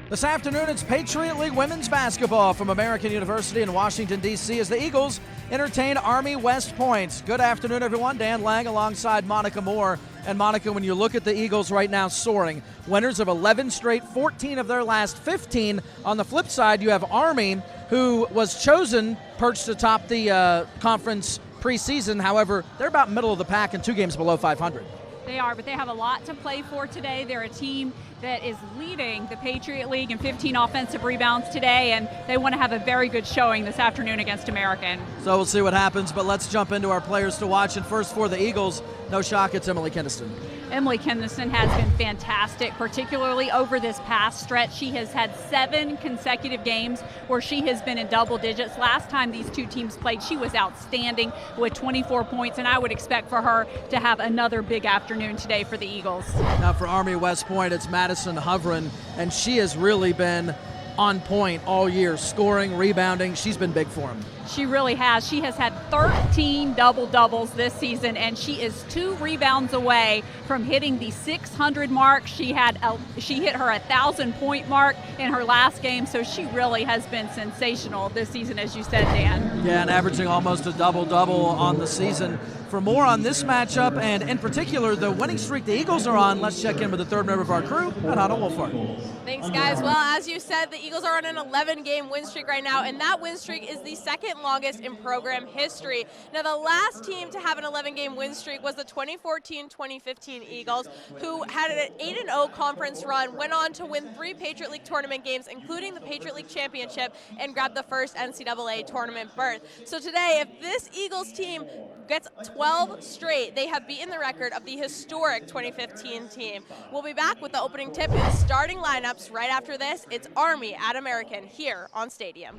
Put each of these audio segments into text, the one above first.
This afternoon, it's Patriot League women's basketball from American University in Washington, D.C. as the Eagles entertain Army West Point. Good afternoon, everyone. Dan Lang alongside Monica Moore. And Monica, when you look at the Eagles right now soaring, winners of 11 straight, 14 of their last 15. On the flip side, you have Army, who was chosen, perched atop the conference preseason. However, they're about middle of the pack and 2 games below 500. They are, but they have a lot to play for today. They're a team that is leading the Patriot League in 15 offensive rebounds today, and they want to have a very good showing this afternoon against American. So we'll see what happens, but let's jump into our players to watch. And first for the Eagles, no shock, it's Emily Kinniston. Emily Kinniston has been fantastic, particularly over this past stretch. She has had 7 consecutive games where she has been in double digits. Last time these two teams played, she was outstanding with 24 points, and I would expect for her to have another big afternoon today for the Eagles. Now for Army West Point, it's Madison Hovren, and she has really been on point all year, scoring, rebounding. She's been big for them. She really has. She has had 13 double-doubles this season, and she is 2 rebounds away from hitting the 600 mark. She hit her 1,000-point mark in her last game, so she really has been sensational this season, as you said, Dan. Yeah, and averaging almost a double-double on the season. For more on this matchup, and in particular the winning streak the Eagles are on, let's check in with the third member of our crew, Hannah Wolfhard. Thanks, guys. Well, as you said, the Eagles are on an 11-game win streak right now, and that win streak is the second longest in program history. Now, the last team to have an 11-game win streak was the 2014-2015 Eagles, who had an 8-0 conference run, went on to win 3 Patriot League tournament games, including the Patriot League championship, and grabbed the first NCAA tournament berth. So today, if this Eagles team gets 12 straight, they have beaten the record of the historic 2015 team. We'll be back with the opening tip and starting lineups right after this. It's Army at American here on Stadium.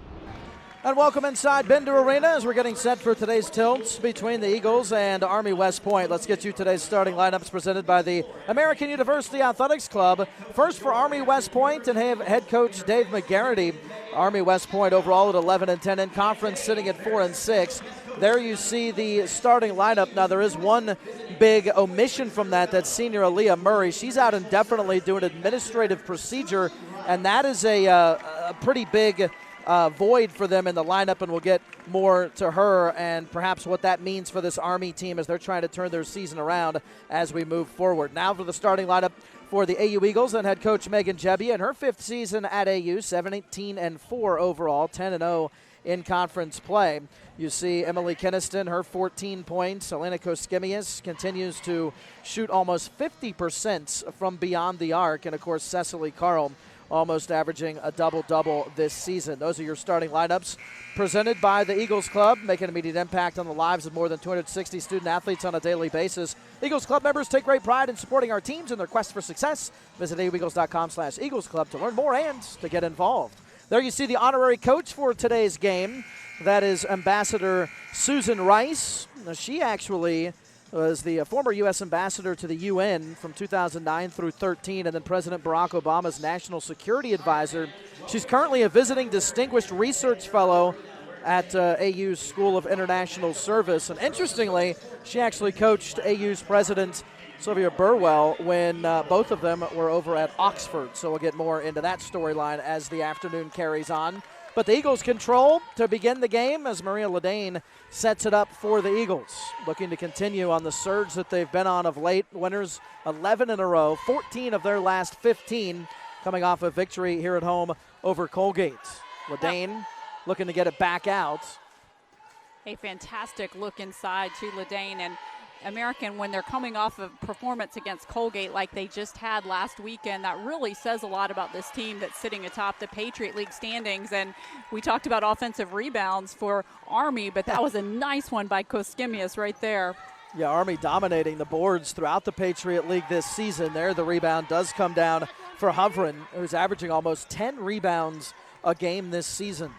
And welcome inside Bender Arena as we're getting set for today's tilts between the Eagles and Army West Point. Let's get you today's starting lineups presented by the American University Athletics Club. First for Army West Point and head coach Dave McGarity. Army West Point overall at 11-10 in conference, sitting at 4-6. There you see the starting lineup. Now there is one big omission from that. That's senior Aaliyah Murray. She's out indefinitely doing administrative procedure, and that is a pretty big void for them in the lineup, and we'll get more to her and perhaps what that means for this Army team as they're trying to turn their season around as we move forward. Now for the starting lineup for the AU Eagles and head coach Megan Jebbia in her 5th season at AU, 17-4 overall, 10-0 in conference play. You see Emily Kinniston, her 14 points. Elena Koskemius continues to shoot almost 50% from beyond the arc, and of course Cecily Carl almost averaging a double-double this season. Those are your starting lineups presented by the Eagles Club, making an immediate impact on the lives of more than 260 student-athletes on a daily basis. Eagles Club members take great pride in supporting our teams in their quest for success. Visit aueagles.com/Eagles Club to learn more and to get involved. There you see the honorary coach for today's game. That is Ambassador Susan Rice. Now, she actually was the former U.S. ambassador to the UN from 2009 through 13, and then President Barack Obama's national security advisor. She's currently a visiting distinguished research fellow at AU's School of International Service. And interestingly, she actually coached AU's president, Sylvia Burwell, when both of them were over at Oxford. So we'll get more into that storyline as the afternoon carries on. But the Eagles control to begin the game as Maria Ledane sets it up for the Eagles, looking to continue on the surge that they've been on of late. Winners 11 in a row, 14 of their last 15 coming off a victory here at home over Colgate. Ledane looking to get it back out. A fantastic look inside to Ledane, and American, when they're coming off of performance against Colgate like they just had last weekend, that really says a lot about this team that's sitting atop the Patriot League standings. And we talked about offensive rebounds for Army, but that was a nice one by Koskemius right there. Yeah, Army dominating the boards throughout the Patriot League this season. There, the rebound does come down for Hovren, who's averaging almost 10 rebounds a game this season.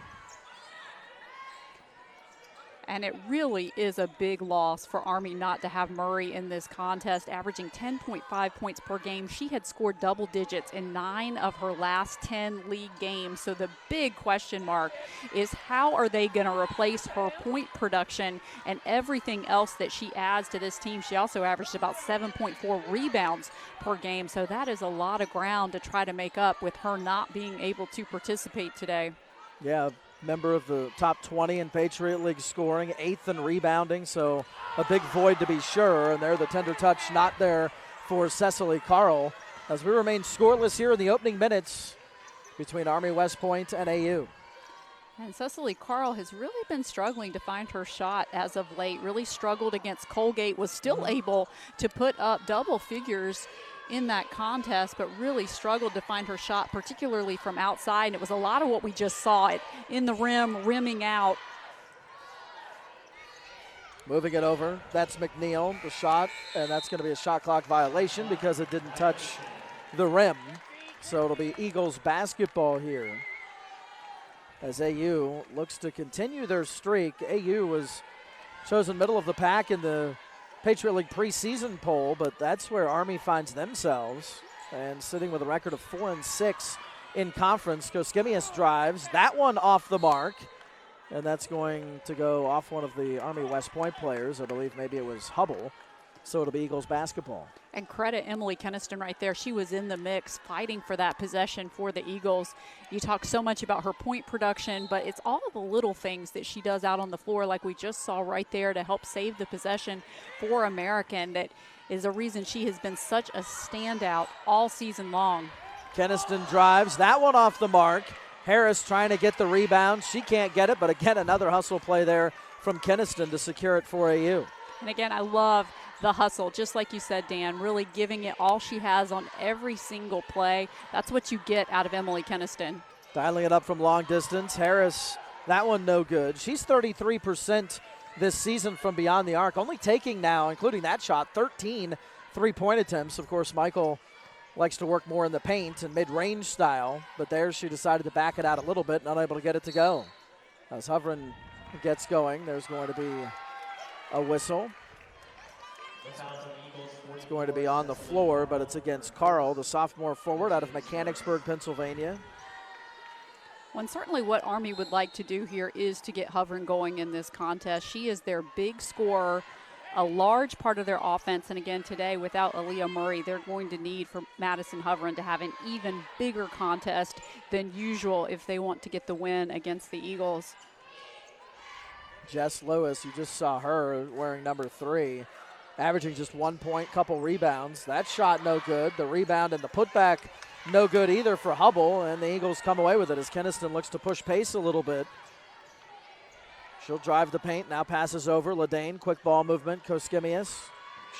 And it really is a big loss for Army not to have Murray in this contest, averaging 10.5 points per game. She had scored double digits in 9 of her last 10 league games. So the big question mark is how are they going to replace her point production and everything else that she adds to this team. She also averaged about 7.4 rebounds per game. So that is a lot of ground to try to make up with her not being able to participate today. Yeah. Member of the top 20 in Patriot League scoring, 8th in rebounding, so a big void to be sure. And there, the tender touch not there for Cecily Carl as we remain scoreless here in the opening minutes between Army West Point and AU. And Cecily Carl has really been struggling to find her shot as of late, really struggled against Colgate, was still able to put up double figures in that contest, but really struggled to find her shot, particularly from outside. And it was a lot of what we just saw, it in the rim, rimming out. Moving it over, that's McNeil, the shot, and that's going to be a shot clock violation because it didn't touch the rim. So it'll be Eagles basketball here as AU looks to continue their streak. AU was chosen middle of the pack in the Patriot League preseason poll, but that's where Army finds themselves and sitting with a record of 4-6 in conference. Koskimius drives that one off the mark, and that's going to go off one of the Army West Point players. I believe maybe it was Hubble. So it'll be Eagles basketball. And credit Emily Keniston right there. She was in the mix fighting for that possession for the Eagles. You talk so much about her point production, but it's all of the little things that she does out on the floor like we just saw right there to help save the possession for American that is a reason she has been such a standout all season long. Keniston drives that one off the mark. Harris trying to get the rebound. She can't get it, but again, another hustle play there from Keniston to secure it for AU. And again, I love the hustle, just like you said, Dan, really giving it all she has on every single play. That's what you get out of Emily Keniston. Dialing it up from long distance. Harris, that one no good. She's 33% this season from beyond the arc, only taking now, including that shot, 13 three-point attempts. Of course, Michael likes to work more in the paint and mid-range style, but there she decided to back it out a little bit, not able to get it to go. As Hovren gets going, there's going to be a whistle. It's going to be on the floor, but it's against Carl, the sophomore forward out of Mechanicsburg, Pennsylvania. Well, and certainly what Army would like to do here is to get Hovren going in this contest. She is their big scorer, a large part of their offense. And again, today, without Aaliyah Murray, they're going to need for Madison Hovren to have an even bigger contest than usual if they want to get the win against the Eagles. Jess Lewis, you just saw her wearing number 3, averaging just 1 point, couple rebounds. That shot no good. The rebound and the putback no good either for Hubble, and the Eagles come away with it as Keniston looks to push pace a little bit. She'll drive the paint, now passes over. Ledane, quick ball movement. Koskimius,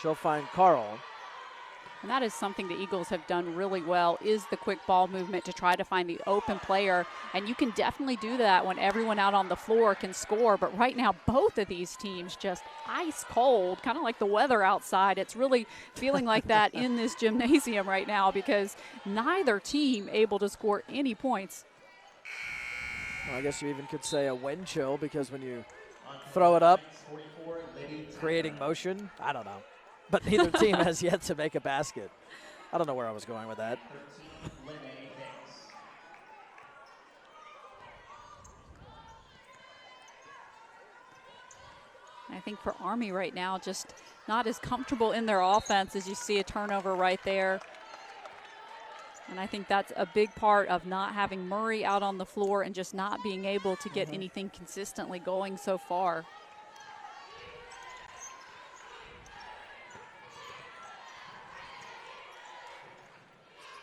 she'll find Carl. And that is something the Eagles have done really well, is the quick ball movement to try to find the open player. And you can definitely do that when everyone out on the floor can score. But right now, both of these teams just ice cold, kind of like the weather outside. It's really feeling like that in this gymnasium right now because neither team able to score any points. Well, I guess you even could say a wind chill because when you throw it up, creating motion, I don't know. But neither team has yet to make a basket. I don't know where I was going with that. I think for Army right now, just not as comfortable in their offense as you see a turnover right there. And I think that's a big part of not having Murray out on the floor and just not being able to get anything consistently going so far.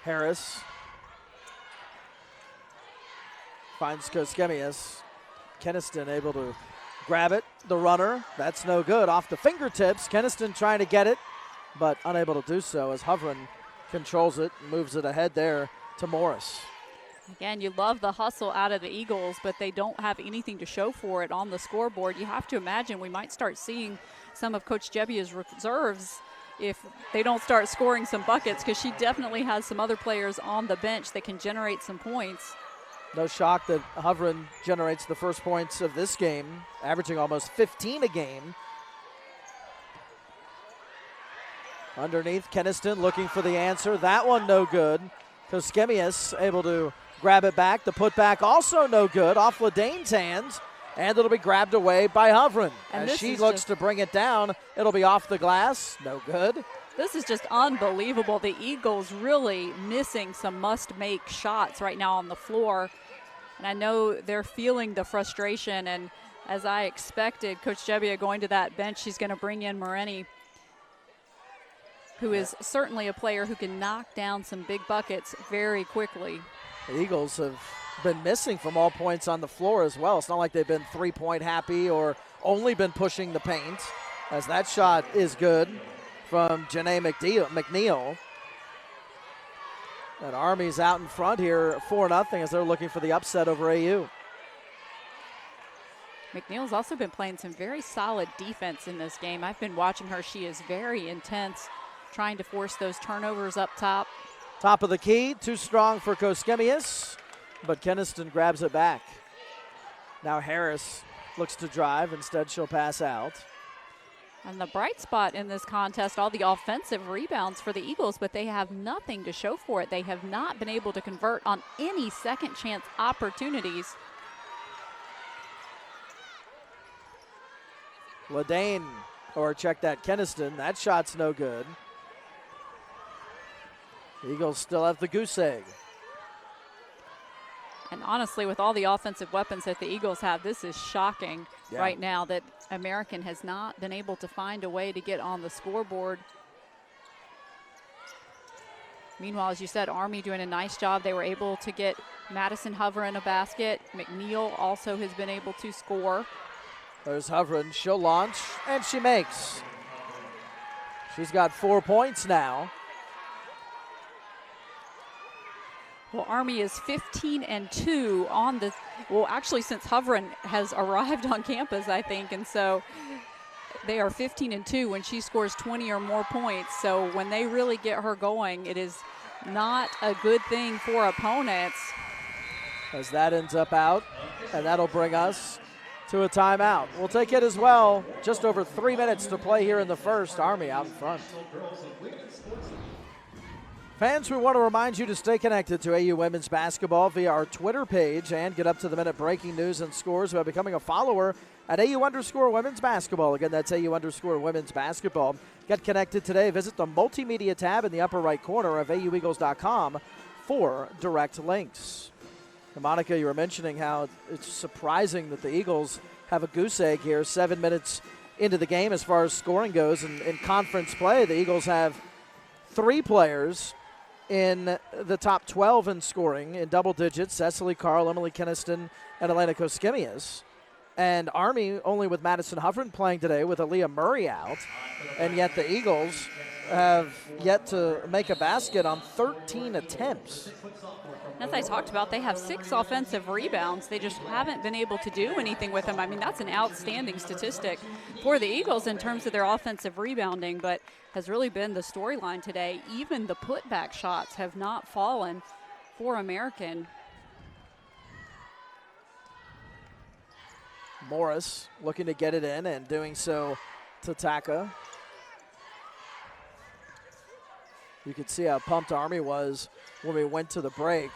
Harris finds Koskimius. Keniston able to grab it. The runner, that's no good. Off the fingertips. Keniston trying to get it, but unable to do so as Hovren controls it and moves it ahead there to Morris. Again, you love the hustle out of the Eagles, but they don't have anything to show for it on the scoreboard. You have to imagine we might start seeing some of Coach Jebbia's reserves if they don't start scoring some buckets, because she definitely has some other players on the bench that can generate some points. No shock that Hovren generates the first points of this game, averaging almost 15 a game. Underneath, Keniston looking for the answer. That one no good. Koskemius able to grab it back. The putback also no good. Off Ledane's hands. And it'll be grabbed away by Hovren. And as she looks to bring it down, it'll be off the glass. No good. This is just unbelievable. The Eagles really missing some must-make shots right now on the floor. And I know they're feeling the frustration. And as I expected, Coach Gebbia going to that bench, she's going to bring in Moreni, who is certainly a player who can knock down some big buckets very quickly. The Eagles have been missing from all points on the floor as well. It's not like they've been three-point happy or only been pushing the paint, as that shot is good from Janae McNeil. And Army's out in front here 4-0 as they're looking for the upset over AU. McNeil's also been playing some very solid defense in this game. I've been watching her. She is very intense, trying to force those turnovers up top. Top of the key, too strong for Koskemius, but Keniston grabs it back. Now Harris looks to drive. Instead, she'll pass out. And the bright spot in this contest, all the offensive rebounds for the Eagles, but they have nothing to show for it. They have not been able to convert on any second chance opportunities. Ledane, or check that, Keniston. That shot's no good. The Eagles still have the goose egg. And honestly, with all the offensive weapons that the Eagles have, this is shocking right now that American has not been able to find a way to get on the scoreboard. Meanwhile, as you said, Army doing a nice job. They were able to get Madison Hovren a basket. McNeil also has been able to score. There's Hovren. She'll launch, and she makes. She's got 4 points now. Well, Army is 15-2 on the, well, actually since Hovren has arrived on campus, I think, and so they are 15-2 when she scores 20 or more points. So when they really get her going, it is not a good thing for opponents. As that ends up out, and that'll bring us to a timeout. We'll take it as well. Just over 3 minutes to play here in the first. Army out in front. Fans, we want to remind you to stay connected to AU Women's Basketball via our Twitter page and get up-to-the-minute breaking news and scores by becoming a follower at AU_Women's Basketball. Again, that's AU_Women's Basketball. Get connected today. Visit the multimedia tab in the upper right corner of AUEagles.com for direct links. And Monica, you were mentioning how it's surprising that the Eagles have a goose egg here 7 minutes into the game as far as scoring goes. And in conference play, the Eagles have 3 players in the top 12 in scoring in double digits: Cecily Carl, Emily Keniston, and Elena Koskemius. And Army only with Madison Hovren playing today with Aaliyah Murray out. And yet the Eagles have yet to make a basket on 13 attempts. As I talked about, they have 6 offensive rebounds. They just haven't been able to do anything with them. I mean, that's an outstanding statistic for the Eagles in terms of their offensive rebounding, but has really been the storyline today. Even the putback shots have not fallen for American. Morris looking to get it in and doing so to Taka. You could see how pumped Army was when we went to the break.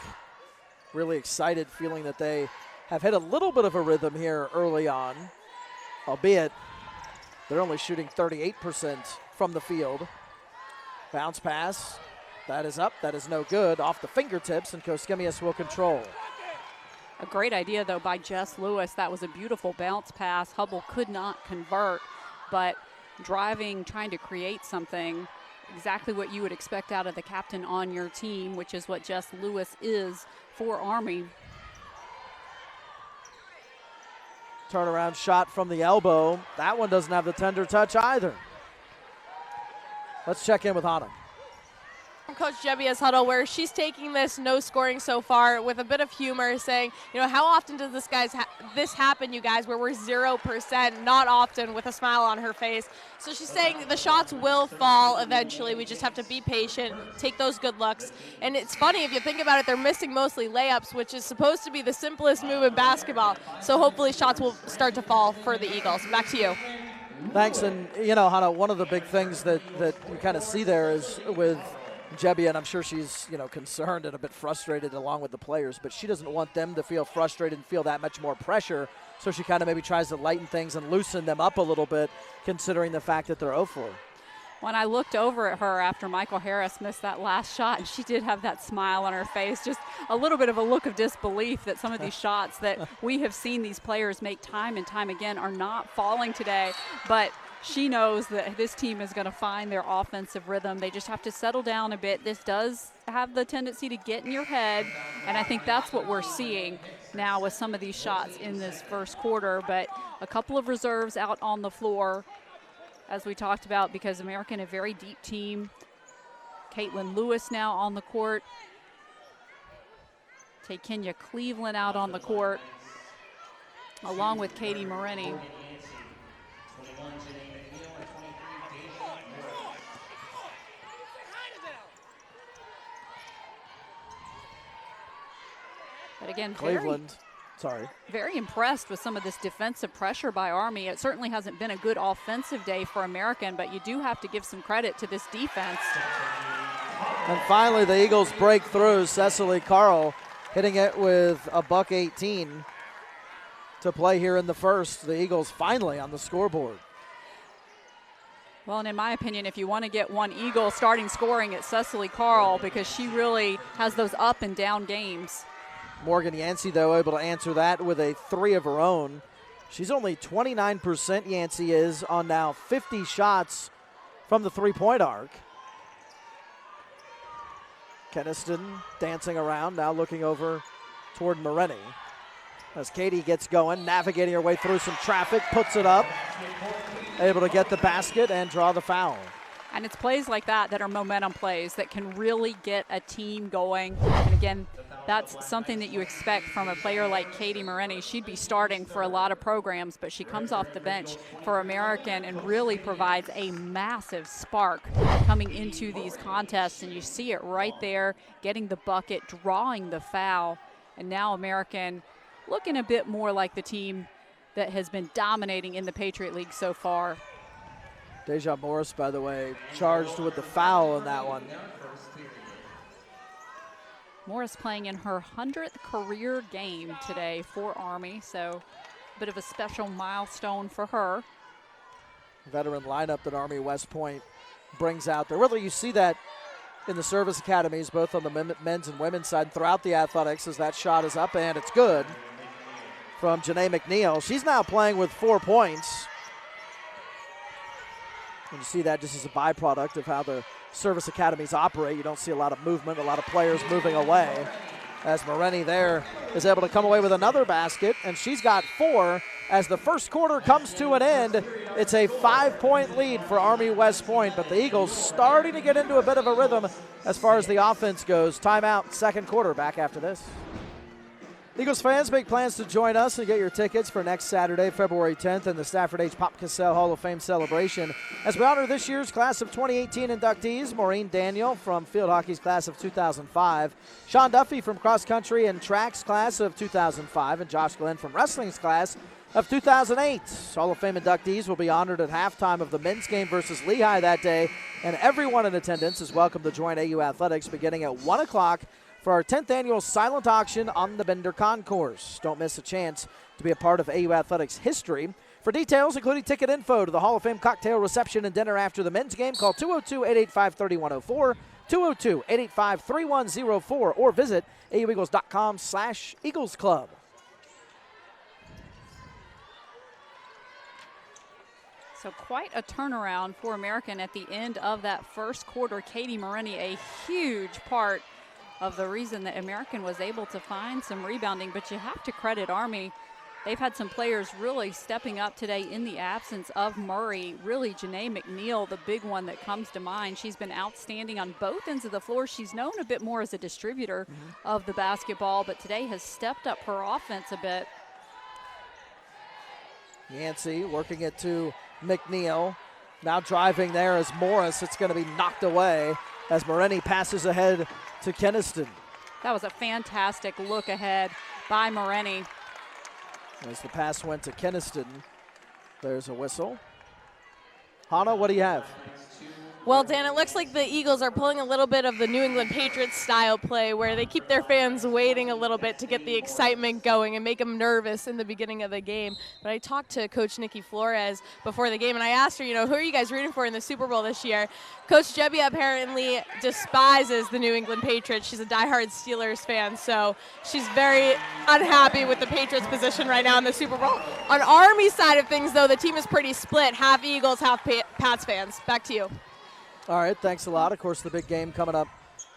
Really excited, feeling that they have hit a little bit of a rhythm here early on, albeit they're only shooting 38% from the field. Bounce pass, that is up, that is no good, off the fingertips, and Koskemius will control. A great idea, though, by Jess Lewis. That was a beautiful bounce pass. Hubble could not convert, but driving, trying to create something, exactly what you would expect out of the captain on your team, which is what Jess Lewis is for Army. Turnaround shot from the elbow. That one doesn't have the tender touch either. Let's check in with Hannah. Coach Jebbia's huddle where she's taking this no scoring so far with a bit of humor, saying, how often does this happen, you guys, where we're 0%? Not often, with a smile on her face. So she's saying the shots will fall eventually. We just have to be patient, take those good looks. And it's funny, if you think about it, they're missing mostly layups, which is supposed to be the simplest move in basketball. So hopefully shots will start to fall for the Eagles. Back to you. Thanks. And, Hannah, one of the big things that you kind of see there is with Jebbia, and I'm sure she's, concerned and a bit frustrated along with the players, but she doesn't want them to feel frustrated and feel that much more pressure. So she kind of maybe tries to lighten things and loosen them up a little bit, considering the fact that they're 0-4. When I looked over at her after Michael Harris missed that last shot, and she did have that smile on her face, just a little bit of a look of disbelief that some of these shots that we have seen these players make time and time again are not falling today. But she knows that this team is going to find their offensive rhythm. They just have to settle down a bit. This does have the tendency to get in your head, and I think that's what we're seeing now with some of these shots in this first quarter. But a couple of reserves out on the floor, as we talked about, because American, a very deep team. Caitlin Lewis now on the court. Take Kenya Cleveland out on the court, along with Katie Marini. But again, Cleveland, very impressed with some of this defensive pressure by Army. It certainly hasn't been a good offensive day for American, but you do have to give some credit to this defense. And finally, the Eagles break through. Cecily Carl hitting it with a $118 to play here in the first. The Eagles finally on the scoreboard. Well, and in my opinion, if you want to get one Eagle starting scoring, it's Cecily Carl, because she really has those up and down games. Morgan Yancey, though, able to answer that with a 3 of her own. She's only 29%, Yancey is, on now 50 shots from the three-point arc. Keniston dancing around, now looking over toward Marini. As Katie gets going, navigating her way through some traffic, puts it up, able to get the basket and draw the foul. And it's plays like that are momentum plays that can really get a team going. And again, that's something that you expect from a player like Katie Marini. She'd be starting for a lot of programs, but she comes off the bench for American and really provides a massive spark coming into these contests. And you see it right there, getting the bucket, drawing the foul. And now American looking a bit more like the team that has been dominating in the Patriot League so far. Deja Morris, by the way, charged with the foul in that one. Morris playing in her 100th career game today for Army, so a bit of a special milestone for her. Veteran lineup that Army West Point brings out there. Whether you see that in the service academies, both on the men's and women's side, throughout the athletics, as that shot is up and it's good from Janae McNeil. She's now playing with 4 points. And you see that just as a byproduct of how the service academies operate. You don't see a lot of movement, a lot of players moving away. As Marini there is able to come away with another basket, and she's got 4 as the first quarter comes to an end. It's a 5-point lead for Army West Point, but the Eagles starting to get into a bit of a rhythm as far as the offense goes. Timeout, second quarter, back after this. Eagles fans, make plans to join us and get your tickets for next Saturday, February 10th, in the Stafford H. Pop Cassell Hall of Fame celebration as we honor this year's class of 2018 inductees: Maureen Daniel from field hockey's class of 2005, Sean Duffy from cross country and track's class of 2005, and Josh Glenn from wrestling's class of 2008. Hall of Fame inductees will be honored at halftime of the men's game versus Lehigh that day, and everyone in attendance is welcome to join AU Athletics beginning at 1 o'clock for our 10th annual silent auction on the Bender Concourse. Don't miss a chance to be a part of AU Athletics history. For details, including ticket info to the Hall of Fame cocktail reception and dinner after the men's game, call 202-885-3104, 202-885-3104, or visit aueagles.com/Eagles Club. So quite a turnaround for American at the end of that first quarter. Katie Marini, a huge part of the reason that American was able to find some rebounding, but you have to credit Army they've had some players really stepping up today in the absence of Murray. Really, Janae McNeil, the big one that comes to mind. She's been outstanding on both ends of the floor. She's known a bit more as a distributor of the basketball, but today has stepped up her offense a bit. Yancey working it to McNeil. Now driving there is Morris. It's going to be knocked away as Moreni passes ahead to Keniston. That was a fantastic look ahead by Moreni. As the pass went to Keniston, there's a whistle. Hannah, what do you have? Well, Dan, it looks like the Eagles are pulling a little bit of the New England Patriots style play where they keep their fans waiting a little bit to get the excitement going and make them nervous in the beginning of the game. But I talked to Coach Nikki Flores before the game, and I asked her, who are you guys rooting for in the Super Bowl this year? Coach Jebbia apparently despises the New England Patriots. She's a diehard Steelers fan, so she's very unhappy with the Patriots' position right now in the Super Bowl. On Army's side of things, though, the team is pretty split, half Eagles, half Pats fans. Back to you. All right, thanks a lot. Of course, the big game coming up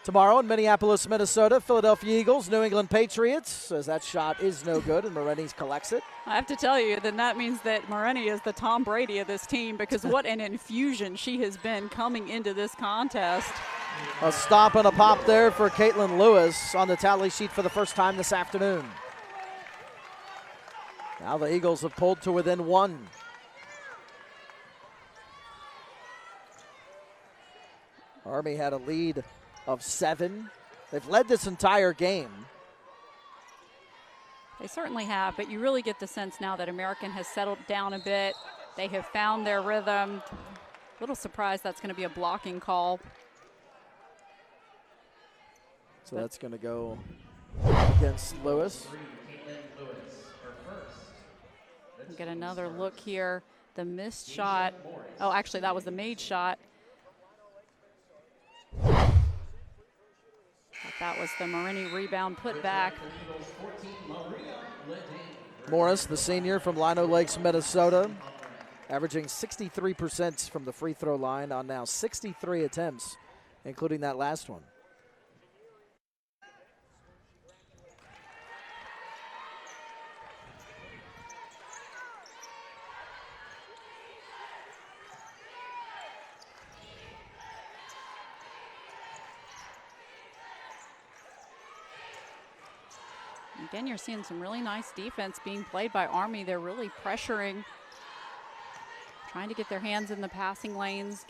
tomorrow in Minneapolis, Minnesota. Philadelphia Eagles, New England Patriots, as that shot is no good, and Moreni collects it. I have to tell you, then that means that Moreni is the Tom Brady of this team, because what an infusion she has been coming into this contest. A stop and a pop there for Caitlin Lewis on the tally sheet for the first time this afternoon. Now the Eagles have pulled to within one. Army had a lead of 7. They've led this entire game. They certainly have, but you really get the sense now that American has settled down a bit. They have found their rhythm. A little surprised that's going to be a blocking call. So that's going to go against Lewis. We'll get another look here. The missed shot. Oh, actually, that was the made shot. That was the Moreni rebound put back. Morris, the senior from Lino Lakes, Minnesota, averaging 63% from the free throw line on now 63 attempts, including that last one. Again, you're seeing some really nice defense being played by Army. They're really pressuring, trying to get their hands in the passing lanes,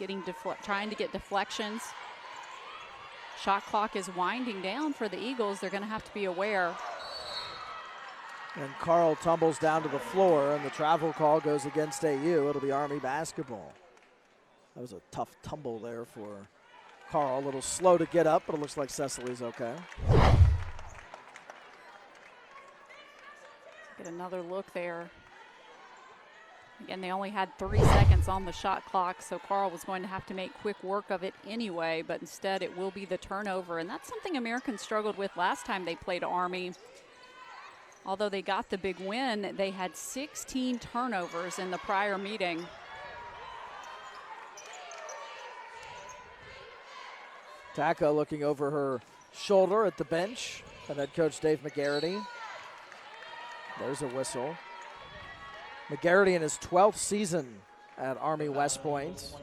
trying to get deflections. Shot clock is winding down for the Eagles. They're going to have to be aware. And Carl tumbles down to the floor, and the travel call goes against AU. It'll be Army basketball. That was a tough tumble there for Carl. A little slow to get up, but it looks like Cecily's okay. Get another look there. Again, they only had 3 seconds on the shot clock, so Carl was going to have to make quick work of it anyway, but instead it will be the turnover, and that's something Americans struggled with last time they played Army. Although they got the big win, they had 16 turnovers in the prior meeting. Taka looking over her shoulder at the bench, and head coach Dave McGarity. There's a whistle. McGarity in his 12th season at Army West Point.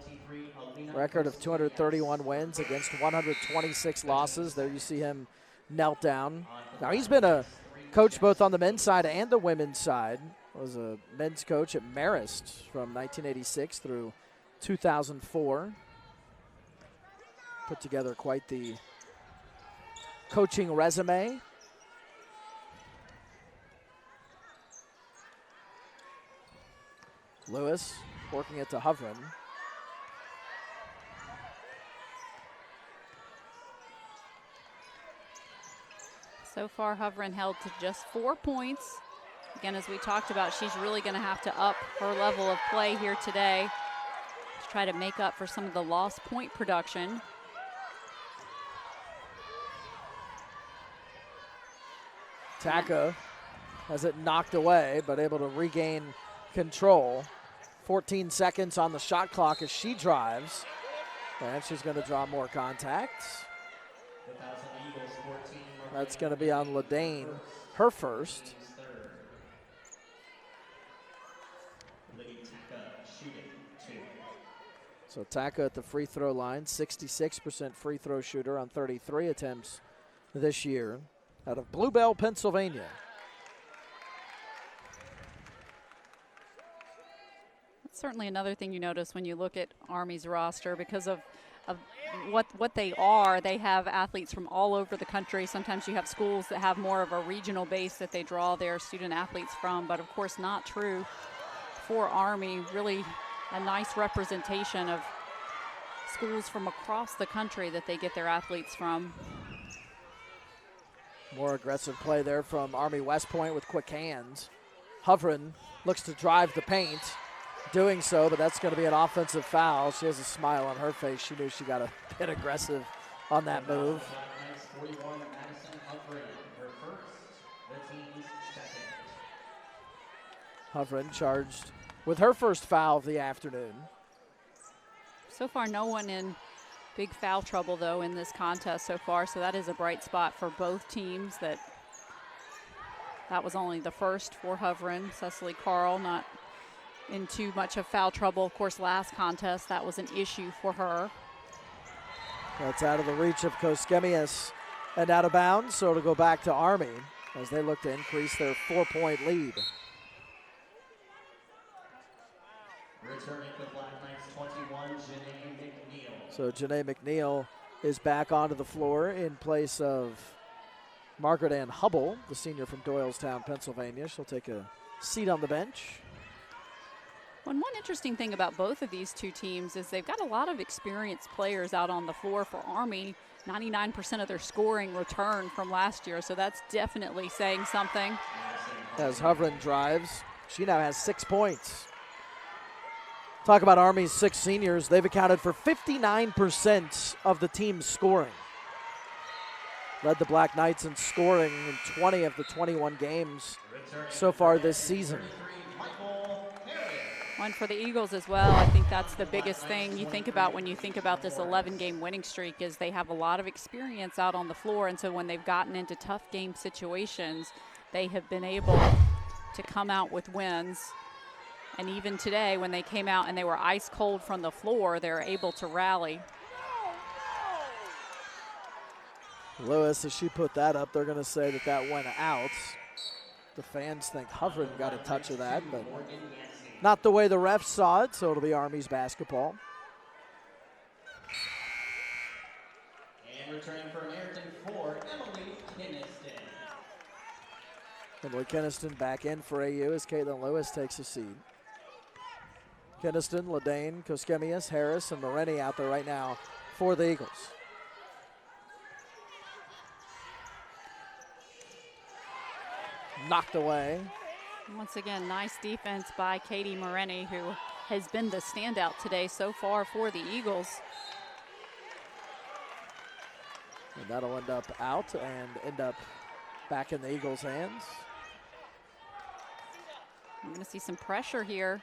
Record of 231 wins against 126 losses. There you see him knelt down. Now he's been a coach both on the men's side and the women's side. Was a men's coach at Marist from 1986 through 2004. Put together quite the coaching resume. Lewis working it to Hovren. So far, Hovren held to just 4 points. Again, as we talked about, she's really going to have to up her level of play here today to try to make up for some of the lost point production. Taka has it knocked away, but able to regain control. 14 seconds on the shot clock as she drives. And she's going to draw more contacts. That's going to be on Ladane, her first. So Taka at the free throw line, 66% free throw shooter on 33 attempts this year out of Bluebell, Pennsylvania. That's certainly another thing you notice when you look at Army's roster because of what they are. They have athletes from all over the country. Sometimes you have schools that have more of a regional base that they draw their student athletes from, but of course not true for Army. Really a nice representation of schools from across the country that they get their athletes from. More aggressive play there from Army West Point with quick hands. Hovren looks to drive the paint, doing so, but that's going to be an offensive foul. She has a smile on her face. She knew she got a bit aggressive on that move. Hovren charged with her first foul of the afternoon. So far, no one in big foul trouble, though, in this contest so far, so that is a bright spot for both teams. That was only the first for Hovren. Cecily Carl not in too much of foul trouble. Of course, last contest, that was an issue for her. That's out of the reach of Koskemias and out of bounds, so it'll go back to Army as they look to increase their 4-point lead. Returning the Black Knights 21, Janae McNeil. So Janae McNeil is back onto the floor in place of Margaret Ann Hubble, the senior from Doylestown, Pennsylvania. She'll take a seat on the bench. One interesting thing about both of these two teams is they've got a lot of experienced players out on the floor. For Army, 99% of their scoring returned from last year, so that's definitely saying something. As Hovren drives, she now has 6 points. Talk about Army's 6 seniors. They've accounted for 59% of the team's scoring. Led the Black Knights in scoring in 20 of the 21 games so far this season. One for the Eagles as well. I think that's the biggest thing you think about when you think about this 11-game winning streak is they have a lot of experience out on the floor, and so when they've gotten into tough game situations, they have been able to come out with wins. And even today, when they came out and they were ice cold from the floor, they're able to rally. Lewis, as she put that up, they're going to say that that went out. The fans think Hovren got a touch of that, but not the way the refs saw it, so it'll be Army's basketball. And returning for American 4, Emily Kinniston. Emily Kinniston back in for AU as Caitlin Lewis takes a seat. Kinniston, Ledane, Koskemias, Harris, and Morini out there right now for the Eagles. Knocked away. Once again, nice defense by Katie Morini, who has been the standout today so far for the Eagles. And that'll end up out and end up back in the Eagles' hands. I'm going to see some pressure here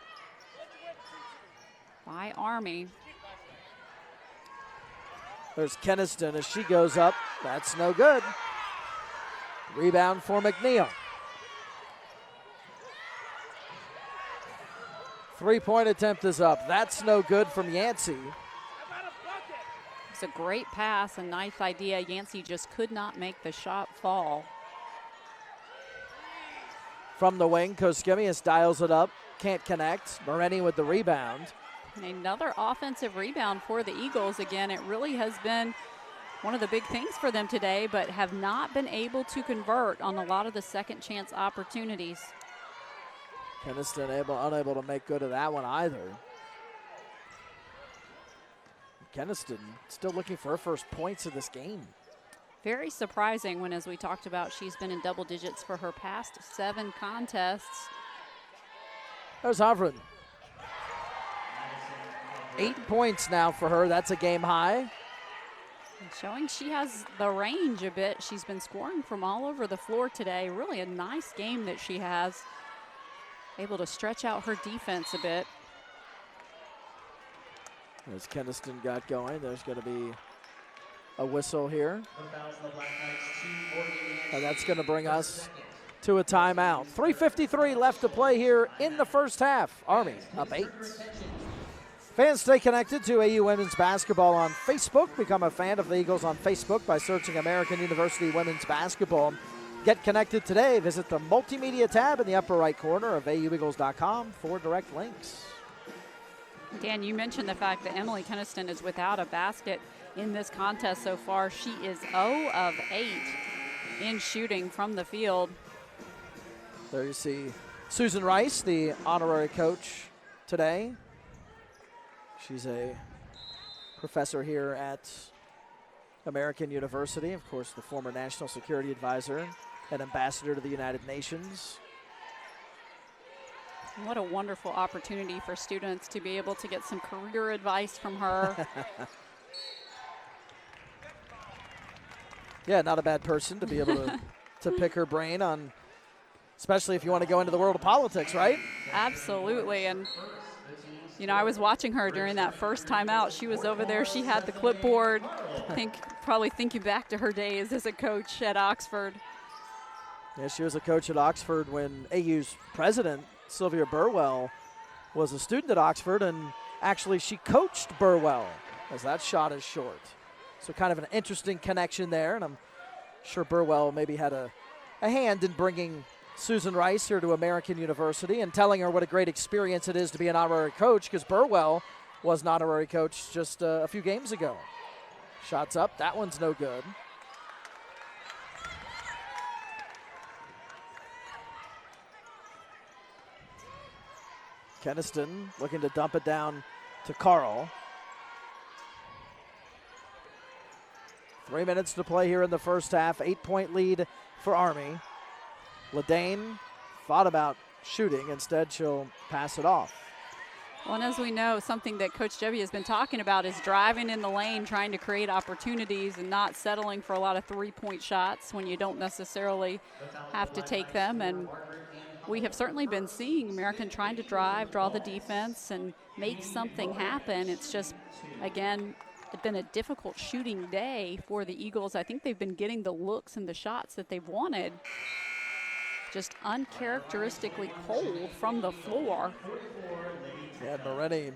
by Army. There's Kinniston as she goes up. That's no good. Rebound for McNeil. 3-point attempt is up. That's no good from Yancey. It's a great pass, a nice idea. Yancey just could not make the shot fall. From the wing, Koskemias dials it up. Can't connect. Morini with the rebound. And another offensive rebound for the Eagles. Again, it really has been one of the big things for them today, but have not been able to convert on a lot of the second chance opportunities. Kinniston unable to make good of that one either. Kinniston still looking for her first points of this game. Very surprising when, as we talked about, she's been in double digits for her past 7 contests. There's Hovren. 8 points now for her. That's a game high. And showing she has the range a bit. She's been scoring from all over the floor today. Really a nice game that she has. Able to stretch out her defense a bit. As Kinniston got going, there's going to be a whistle here. And that's going to bring us to a timeout. 3:53 left to play here in the first half. Army up 8. Fans, stay connected to AU Women's Basketball on Facebook. Become a fan of the Eagles on Facebook by searching American University Women's Basketball. Get connected today. Visit the multimedia tab in the upper right corner of aueagles.com for direct links. Dan, you mentioned the fact that Emily Keniston is without a basket in this contest so far. She is 0 of 8 in shooting from the field. There you see Susan Rice, the honorary coach today. She's a professor here at American University, of course, the former National Security Advisor and ambassador to the United Nations. What a wonderful opportunity for students to be able to get some career advice from her. Yeah, not a bad person to be able to pick her brain on, especially if you want to go into the world of politics, right? Absolutely. And, you know, I was watching her during that first time out. She was over there. She had the clipboard. Probably thinking back to her days as a coach at Oxford. Yeah, she was a coach at Oxford when AU's president, Sylvia Burwell, was a student at Oxford, and actually she coached Burwell as that shot is short. So kind of an interesting connection there, and I'm sure Burwell maybe had a hand in bringing Susan Rice here to American University and telling her what a great experience it is to be an honorary coach, because Burwell was an honorary coach just a few games ago. Shots up, that one's no good. Keniston looking to dump it down to Carl. 3 minutes to play here in the first half. 8-point lead for Army. Ledane thought about shooting. Instead, she'll pass it off. Well, and as we know, something that Coach Debbie has been talking about is driving in the lane, trying to create opportunities and not settling for a lot of three-point shots when you don't necessarily have to take them. And we have certainly been seeing American trying to drive, draw the defense, and make something happen. It's just, again, it's been a difficult shooting day for the Eagles. I think they've been getting the looks and the shots that they've wanted. Just uncharacteristically cold from the floor. Yeah, Moretti,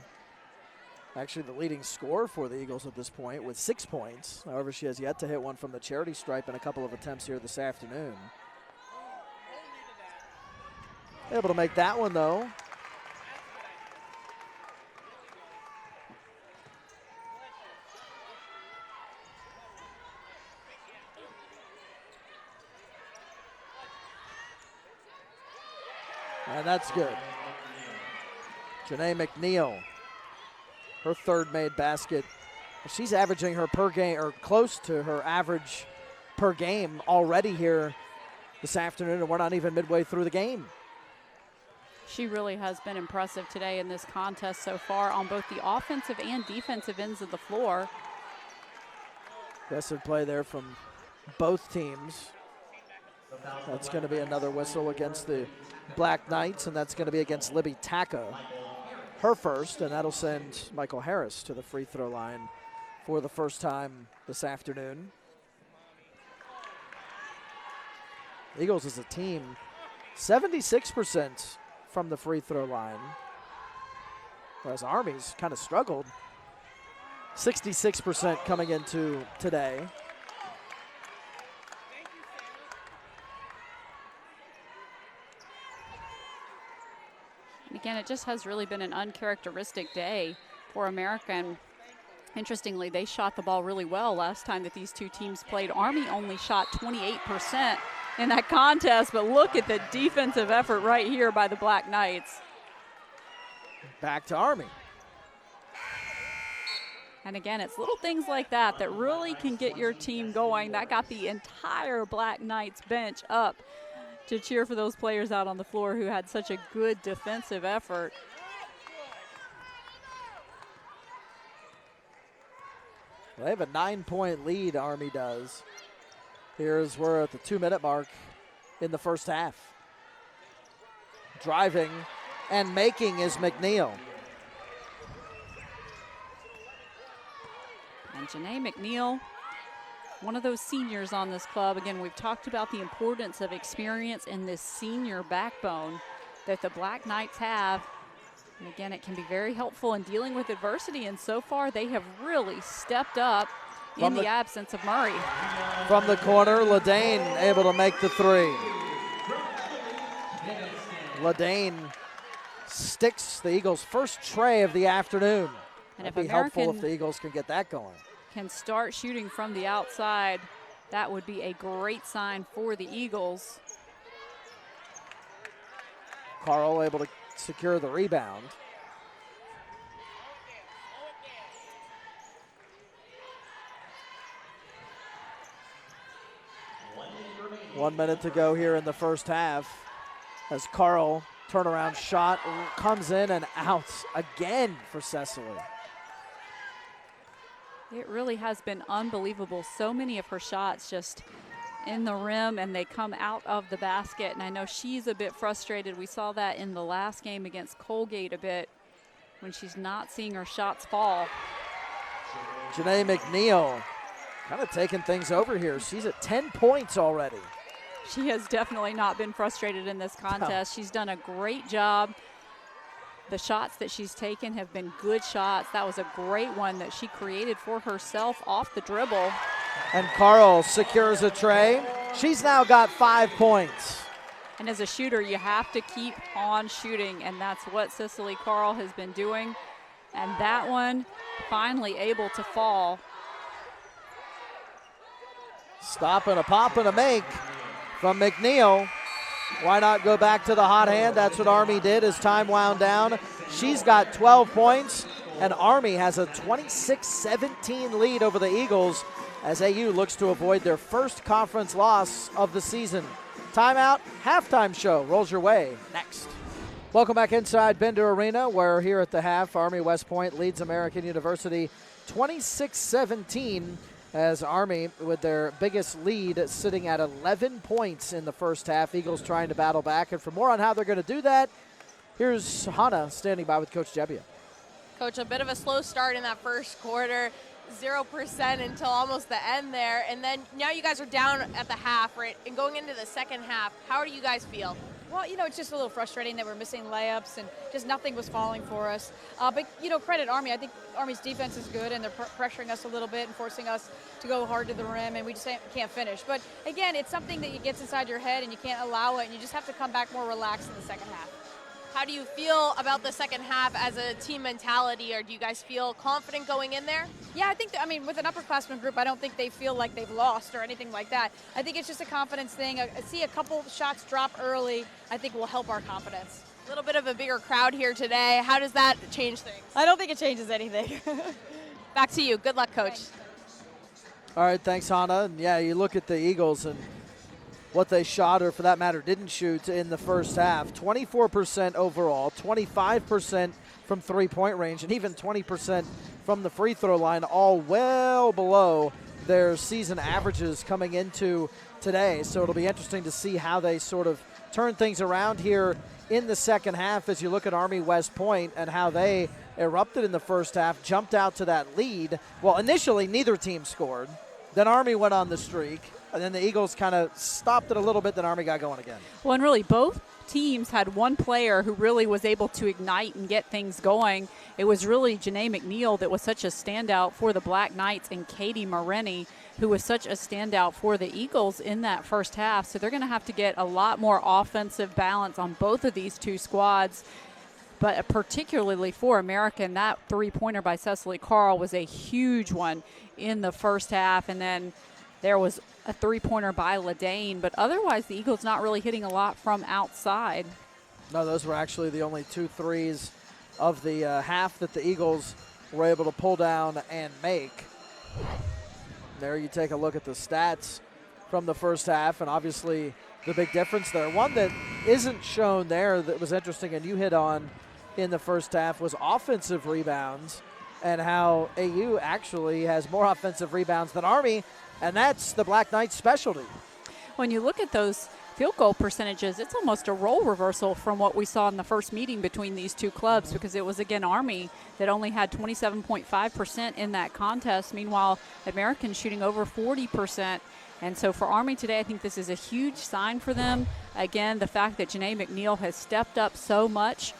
actually the leading scorer for the Eagles at this point with 6 points. However, she has yet to hit one from the charity stripe in a couple of attempts here this afternoon. Able to make that one, though. And that's good. Janae McNeil, her third made basket. She's averaging her per game, or close to her average per game already here this afternoon, and we're not even midway through the game. She really has been impressive today in this contest so far on both the offensive and defensive ends of the floor. Aggressive play there from both teams. That's going to be another whistle against the Black Knights, and that's going to be against Libby Taka, her first, and that'll send Michael Harris to the free throw line for the first time this afternoon. Eagles as a team, 76% from the free throw line, whereas Army's kind of struggled. 66% coming into today. Again, it just has really been an uncharacteristic day for American. Interestingly, they shot the ball really well last time that these two teams played. Army only shot 28% in that contest, but look at the defensive effort right here by the Black Knights. Back to Army. And again, it's little things like that that really can get your team going. That got the entire Black Knights bench up to cheer for those players out on the floor who had such a good defensive effort. They have a 9-point lead, Army does. Here's we're at the 2-minute mark in the first half. Driving and making is McNeil. And Janae McNeil, one of those seniors on this club. Again, we've talked about the importance of experience in this senior backbone that the Black Knights have. And again, it can be very helpful in dealing with adversity, and so far they have really stepped up in the absence of Murray. From the corner, Ledane able to make the three. Ledane sticks the Eagles' first tray of the afternoon. And It'd be helpful if the Eagles can get that going. Can start shooting from the outside, that would be a great sign for the Eagles. Carl able to secure the rebound. One minute to go here in the first half as Carl turnaround shot comes in and out again for Cecily. It really has been unbelievable. So many of her shots just in the rim and they come out of the basket. And I know she's a bit frustrated. We saw that in the last game against Colgate a bit when she's not seeing her shots fall. Janae McNeil kind of taking things over here. She's at 10 points already. She has definitely not been frustrated in this contest. She's done a great job. The shots that she's taken have been good shots. That was a great one that she created for herself off the dribble. And Carl secures a tray. She's now got 5 points. And as a shooter, you have to keep on shooting, and that's what Cecily Carl has been doing. And that one finally able to fall. Stop and a pop and a make from McNeil. Why not go back to the hot hand? That's what Army did as time wound down. She's got 12 points, and Army has a 26-17 lead over the Eagles as AU looks to avoid their first conference loss of the season. Timeout, halftime show rolls your way next. Welcome back inside Bender Arena, where here at the half, Army West Point leads American University 26-17. As Army, with their biggest lead, sitting at 11 points in the first half. Eagles trying to battle back. And for more on how they're going to do that, here's Hannah standing by with Coach Jebbia. Coach, a bit of a slow start in that first quarter, 0% until almost the end there. And then now you guys are down at the half, right? And going into the second half, how do you guys feel? Well, you know, it's just a little frustrating that we're missing layups and just nothing was falling for us. But, you know, credit Army. I think Army's defense is good, and they're pressuring us a little bit and forcing us to go hard to the rim, and we just can't finish. But, again, it's something that gets inside your head, and you can't allow it, and you just have to come back more relaxed in the second half. How do you feel about the second half as a team mentality, or do you guys feel confident going in there? Yeah, I think, with an upperclassmen group, I don't think they feel like they've lost or anything like that. I think it's just a confidence thing. I see a couple shots drop early, I think will help our confidence. A little bit of a bigger crowd here today. How does that change things? I don't think it changes anything. Back to you. Good luck, Coach. Thanks. All right, thanks, Hannah. And yeah, you look at the Eagles and what they shot, or for that matter, didn't shoot in the first half. 24% overall, 25% from three-point range, and even 20% from the free throw line, all well below their season averages coming into today. So it'll be interesting to see how they sort of turn things around here in the second half as you look at Army West Point and how they erupted in the first half, jumped out to that lead. Well, initially, neither team scored. Then Army went on the streak. And then the Eagles kind of stopped it a little bit, then Army got going again. Well, and really both teams had one player who really was able to ignite and get things going. It was really Janae McNeil that was such a standout for the Black Knights, and Katie Marini, who was such a standout for the Eagles in that first half. So they're going to have to get a lot more offensive balance on both of these two squads. But particularly for American, that three-pointer by Cecily Carl was a huge one in the first half. And then there was a three-pointer by Ledane, but otherwise the Eagles not really hitting a lot from outside. No, those were actually the only 2 threes of the half that the Eagles were able to pull down and make. There you take a look at the stats from the first half, and obviously the big difference there. One that isn't shown there that was interesting and you hit on in the first half was offensive rebounds, and how AU actually has more offensive rebounds than Army, and that's the Black Knights' specialty. When you look at those field goal percentages, it's almost a role reversal from what we saw in the first meeting between these two clubs, because it was, again, Army that only had 27.5% in that contest. Meanwhile, Americans shooting over 40%. And so for Army today, I think this is a huge sign for them. Again, the fact that Janae McNeil has stepped up so much.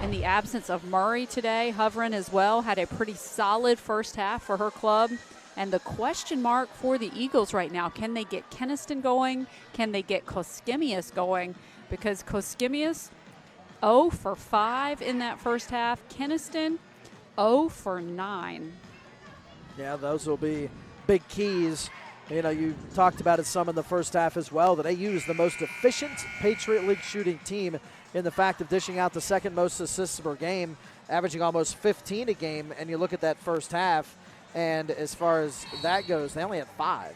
In the absence of Murray today, Hovren as well had a pretty solid first half for her club. And the question mark for the Eagles right now, can they get Keniston going? Can they get Koskemius going? Because Koskemius, 0 for 5 in that first half. Keniston, 0 for 9. Yeah, those will be big keys. You know, you talked about it some in the first half as well, that AU is the most efficient Patriot League shooting team in the fact of dishing out the second most assists per game, averaging almost 15 a game. And you look at that first half, and as far as that goes, they only had 5.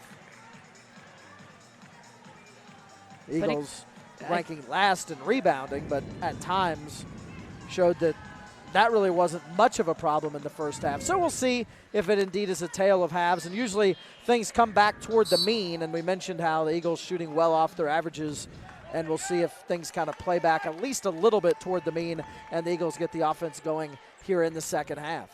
Eagles ranking last in rebounding, but at times showed that that really wasn't much of a problem in the first half. So we'll see if it indeed is a tale of halves. And usually things come back toward the mean, and we mentioned how the Eagles shooting well off their averages, and we'll see if things kind of play back at least a little bit toward the mean, and the Eagles get the offense going here in the second half.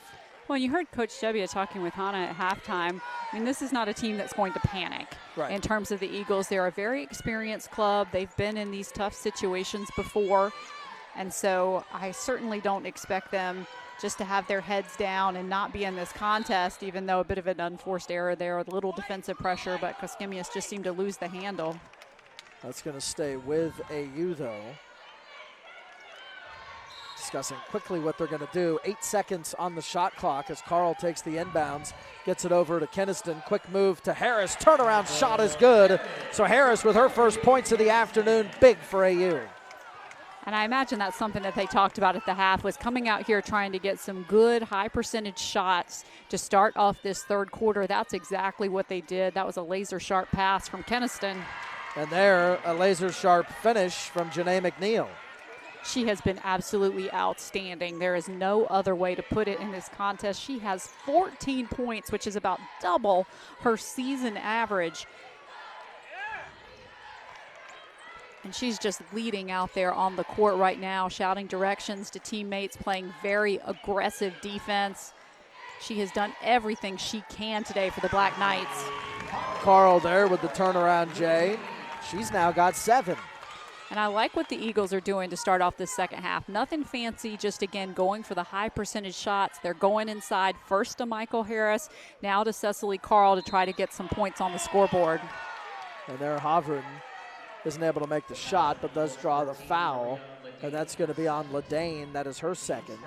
Well, you heard Coach Jebbia talking with Hannah at halftime. I mean, this is not a team that's going to panic in terms of the Eagles. They're a very experienced club. They've been in these tough situations before. And so I certainly don't expect them just to have their heads down and not be in this contest, even though a bit of an unforced error there, a little defensive pressure, but Koskemius just seemed to lose the handle. That's going to stay with AU, though. Discussing quickly what they're going to do. 8 seconds on the shot clock as Carl takes the inbounds, gets it over to Keniston. Quick move to Harris. Turnaround shot is good. So Harris with her first points of the afternoon. Big for AU. And I imagine that's something that they talked about at the half, was coming out here trying to get some good high percentage shots to start off this third quarter. That's exactly what they did. That was a laser sharp pass from Keniston. And there, a laser sharp finish from Janae McNeil. She has been absolutely outstanding. There is no other way to put it in this contest. She has 14 points, which is about double her season average. And she's just leading out there on the court right now, shouting directions to teammates, playing very aggressive defense. She has done everything she can today for the Black Knights. Carl there with the turnaround, Jay. She's now got 7. And I like what the Eagles are doing to start off this second half. Nothing fancy, just again going for the high percentage shots. They're going inside first to Michael Harris, now to Cecily Carl to try to get some points on the scoreboard. And there Hovren isn't able to make the shot, but does draw the foul. And that's going to be on Ladane. That is her second.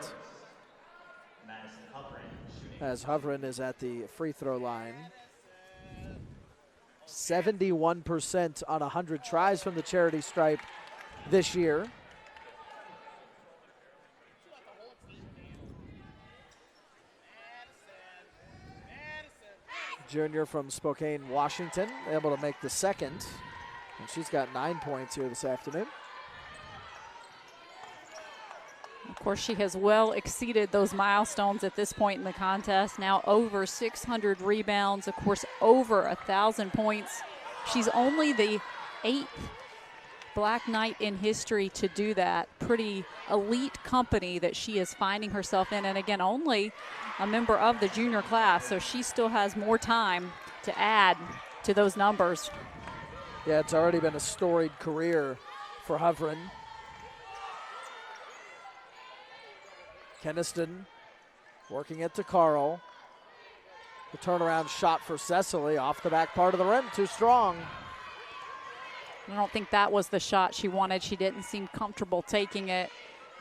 As Hovren is at the free throw line. 71% on 100 tries from the charity stripe this year. Junior from Spokane, Washington, able to make the second. And she's got 9 points here this afternoon. Of course, she has well exceeded those milestones at this point in the contest. Now over 600 rebounds, of course, over 1,000 points. She's only the 8th Black Knight in history to do that. Pretty elite company that she is finding herself in. And again, only a member of the junior class, so she still has more time to add to those numbers. Yeah, it's already been a storied career for Hovren. Keniston working it to Carl. The turnaround shot for Cecily off the back part of the rim, too strong. I don't think that was the shot she wanted. She didn't seem comfortable taking it.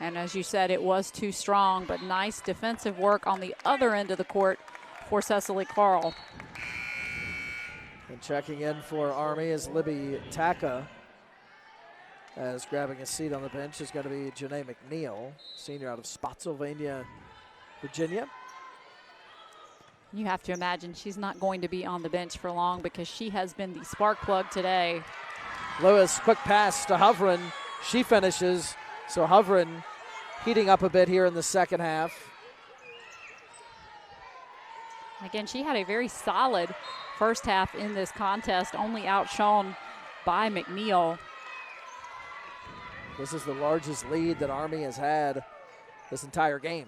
And as you said, it was too strong, but nice defensive work on the other end of the court for Cecily Carl. And checking in for Army is Libby Taka. As grabbing a seat on the bench is going to be Janae McNeil, senior out of Spotsylvania, Virginia. You have to imagine she's not going to be on the bench for long because she has been the spark plug today. Lewis, quick pass to Hovren. She finishes. So Hovren heating up a bit here in the second half. Again, she had a very solid first half in this contest, only outshone by McNeil. This is the largest lead that Army has had this entire game.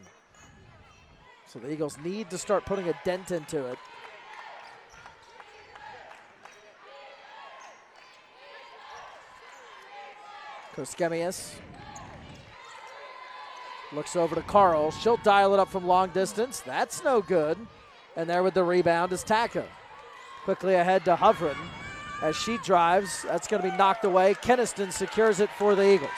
So the Eagles need to start putting a dent into it. Koskemius Looks over to Carl. She'll dial it up from long distance. That's no good. And there with the rebound is Taka. Quickly ahead to Hovren as she drives. That's going to be knocked away. Keniston secures it for the Eagles.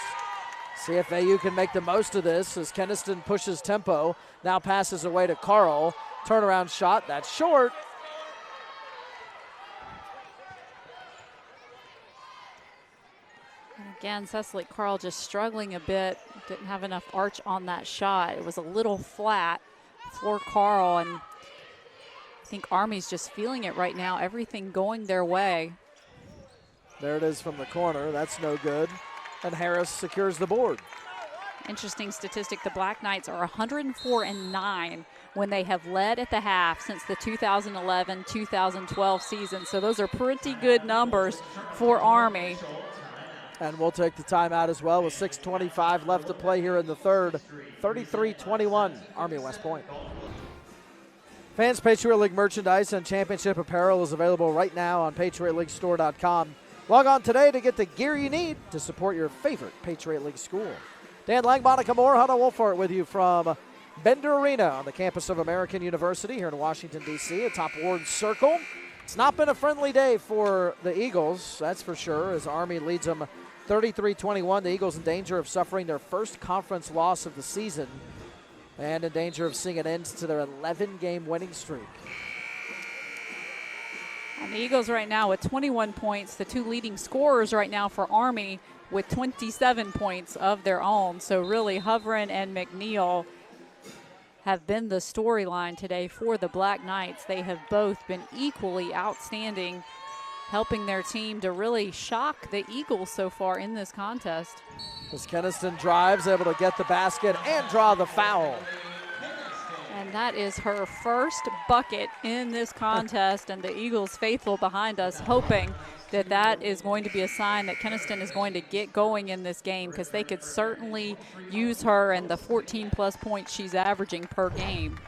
See if AU can make the most of this as Keniston pushes tempo. Now passes away to Carl. Turnaround shot. That's short. Again, Cecily Carl just struggling a bit. Didn't have enough arch on that shot. It was a little flat for Carl, and I think Army's just feeling it right now. Everything going their way. There it is from the corner. That's no good. And Harris secures the board. Interesting statistic, the Black Knights are 104-9 when they have led at the half since the 2011-2012 season. So those are pretty good numbers for Army. And we'll take the timeout as well with 6:25 left to play here in the third. 33-21, Army West Point. Fans, Patriot League merchandise and championship apparel is available right now on PatriotLeagueStore.com. Log on today to get the gear you need to support your favorite Patriot League school. Dan Lang, Monica Moore, Hannah Wolfart with you from Bender Arena on the campus of American University here in Washington, D.C., atop Ward Circle. It's not been a friendly day for the Eagles, that's for sure, as Army leads them 33-21. The Eagles in danger of suffering their first conference loss of the season and in danger of seeing an end to their 11-game winning streak. And the Eagles right now with 21 points, the two leading scorers right now for Army with 27 points of their own. So really Hovren and McNeil have been the storyline today for the Black Knights. They have both been equally outstanding, helping their team to really shock the Eagles so far in this contest. As Keniston drives, able to get the basket and draw the foul. And that is her first bucket in this contest, and the Eagles faithful behind us hoping that that is going to be a sign that Keniston is going to get going in this game, because they could certainly use her and the 14-plus points she's averaging per game.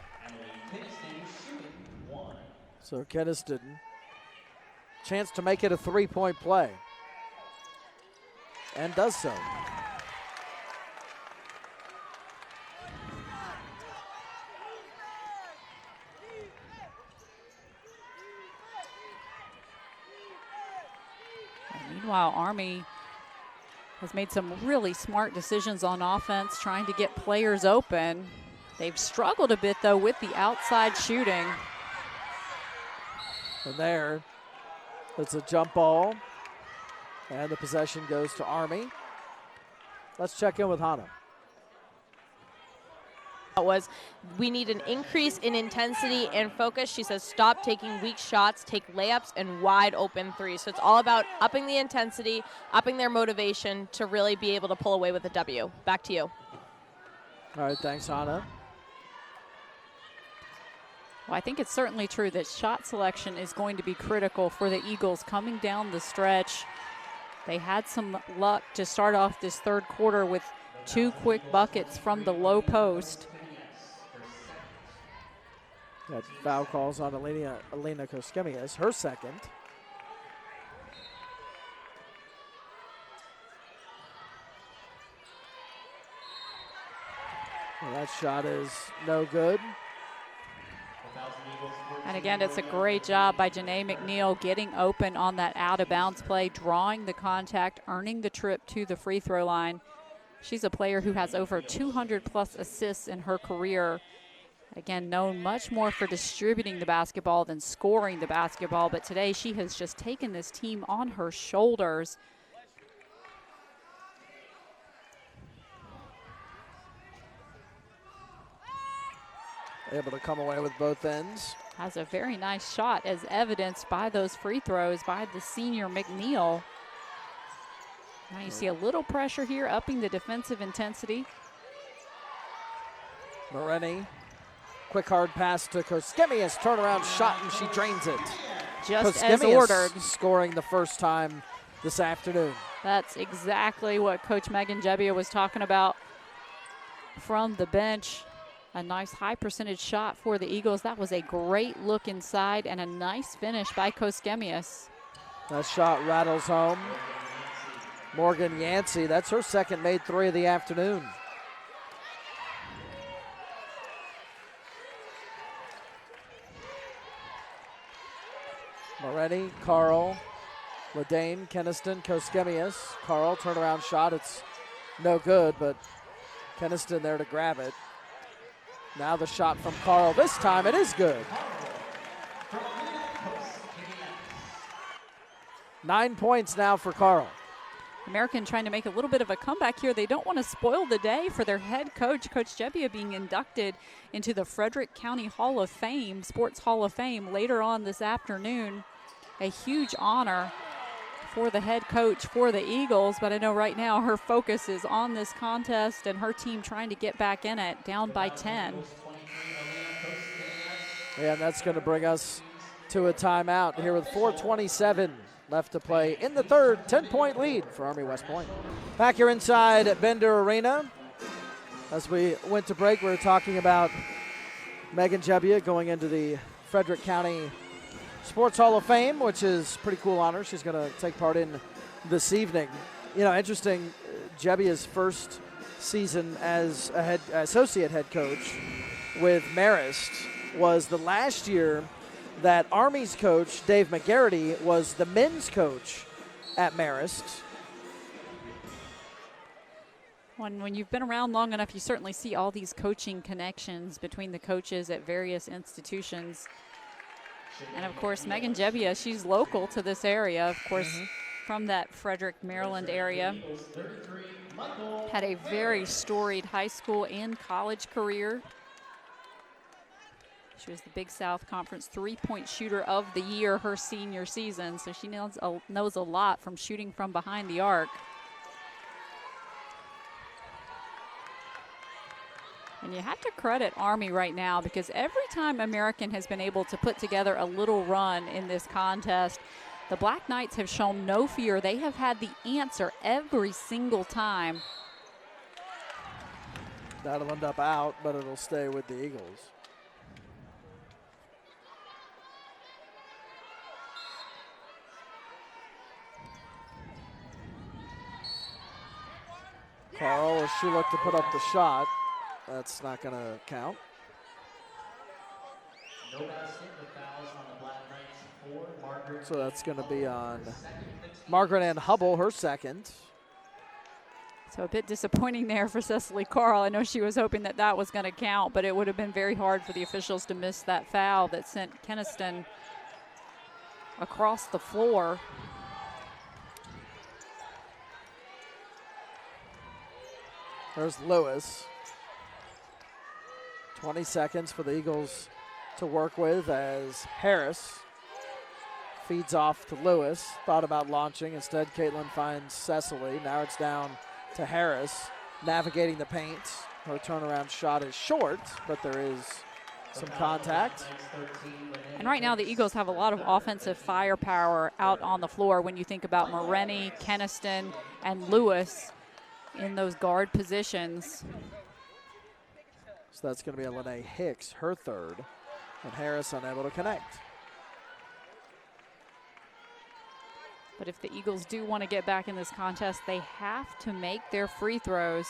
So Keniston, chance to make it a three-point play, and does so. Meanwhile, Army has made some really smart decisions on offense, trying to get players open. They've struggled a bit, though, with the outside shooting. And there, it's a jump ball, and the possession goes to Army. Let's check in with Hannah. Was we need an increase in intensity and focus. She says stop taking weak shots, take layups and wide open threes. So it's all about upping the intensity, upping their motivation to really be able to pull away with a W. Back to you. All right, thanks, Hannah. Well, I think it's certainly true that shot selection is going to be critical for the Eagles coming down the stretch. They had some luck to start off this third quarter with two quick buckets from the low post. That foul calls on Alina Koskemias, her second. Well, that shot is no good. And again, it's a great job by Janae McNeil getting open on that out-of-bounds play, drawing the contact, earning the trip to the free throw line. She's a player who has over 200-plus assists in her career. Again, known much more for distributing the basketball than scoring the basketball, but today she has just taken this team on her shoulders. Able to come away with both ends. Has a very nice shot, as evidenced by those free throws by the senior McNeil. Now you see a little pressure here, upping the defensive intensity. Moreni, quick hard pass to Koskemias, turnaround shot, and she drains it. Just as ordered. Scoring the first time this afternoon. That's exactly what Coach Megan Jebbia was talking about from the bench. A nice high percentage shot for the Eagles. That was a great look inside and a nice finish by Koskemias. That shot rattles home. Morgan Yancey, that's her second made three of the afternoon. Moretti, Carl, Ledane, Keniston, Koskemius. Carl, turnaround shot. It's no good, but Keniston there to grab it. Now the shot from Carl. This time it is good. 9 points now for Carl. American trying to make a little bit of a comeback here. They don't want to spoil the day for their head coach, Coach Jebbia, being inducted into the Frederick County Hall of Fame, Sports Hall of Fame, later on this afternoon. A huge honor for the head coach for the Eagles, but I know right now her focus is on this contest and her team trying to get back in it, down by 10. Yeah, and that's going to bring us to a timeout here with 4:27 left to play in the third. 10-point lead for Army West Point. Back here inside at Bender Arena. As we went to break, we were talking about Megan Jebbia going into the Frederick County Sports Hall of Fame, which is a pretty cool honor. She's going to take part in this evening. You know, interesting, Jebbia's first season as a associate head coach with Marist was the last year that Army's coach, Dave McGarity, was the men's coach at Marist. When you've been around long enough, you certainly see all these coaching connections between the coaches at various institutions. And, of course, Megan Jebbia, she's local to this area, of course, from that Frederick, Maryland area. Had a very storied high school and college career. She was the Big South Conference three-point shooter of the year her senior season, so she knows a lot from shooting from behind the arc. And you have to credit Army right now, because every time American has been able to put together a little run in this contest, the Black Knights have shown no fear. They have had the answer every single time. That'll end up out, but it'll stay with the Eagles. Carl, as she looked to put up the shot, that's not going to count. So that's going to be on Margaret Ann Hubble, her second. So a bit disappointing there for Cecily Carl. I know she was hoping that that was going to count, but it would have been very hard for the officials to miss that foul that sent Keniston across the floor. There's Lewis. 20 seconds for the Eagles to work with as Harris feeds off to Lewis. Thought about launching. Instead, Caitlin finds Cecily. Now it's down to Harris, navigating the paint. Her turnaround shot is short, but there is some contact. And right now the Eagles have a lot of offensive firepower out on the floor when you think about Moretti, Keniston, and Lewis in those guard positions. So that's going to be a Lene Hicks, her third, and Harris unable to connect. But if the Eagles do want to get back in this contest, they have to make their free throws.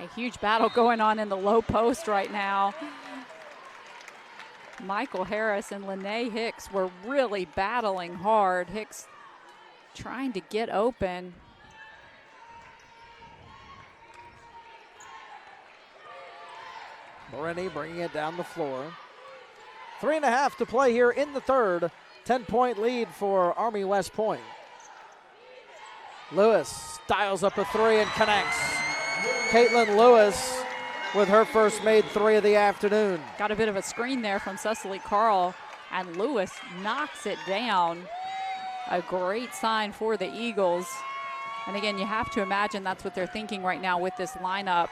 A huge battle going on in the low post right now. Michael Harris and Lene Hicks were really battling hard. Hicks trying to get open. Moretti bringing it down the floor. 3.5 to play here in the third. 10-point lead for Army West Point. Lewis dials up a three and connects. Caitlin Lewis with her first made three of the afternoon. Got a bit of a screen there from Cecily Carl, and Lewis knocks it down. A great sign for the Eagles. And again, you have to imagine that's what they're thinking right now with this lineup,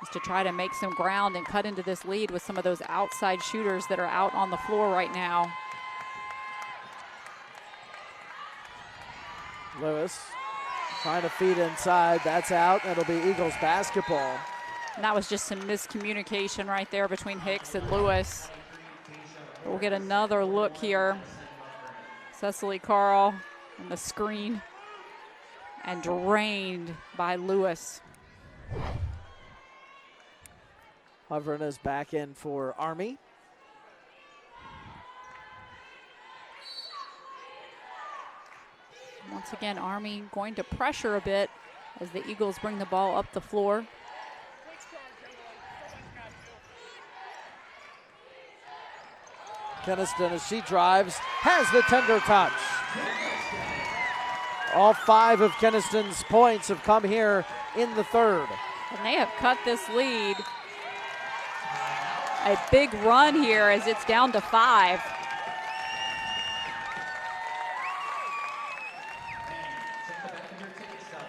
is to try to make some ground and cut into this lead with some of those outside shooters that are out on the floor right now. Lewis trying to feed inside. That's out. It'll be Eagles basketball. And that was just some miscommunication right there between Hicks and Lewis. We'll get another look here. Cecily Carl on the screen and drained by Lewis. Hovren is back in for Army. Once again, Army going to pressure a bit as the Eagles bring the ball up the floor. Keniston, as she drives, has the tender touch. All 5 of Keniston's points have come here in the third. And they have cut this lead. A big run here as it's down to 5.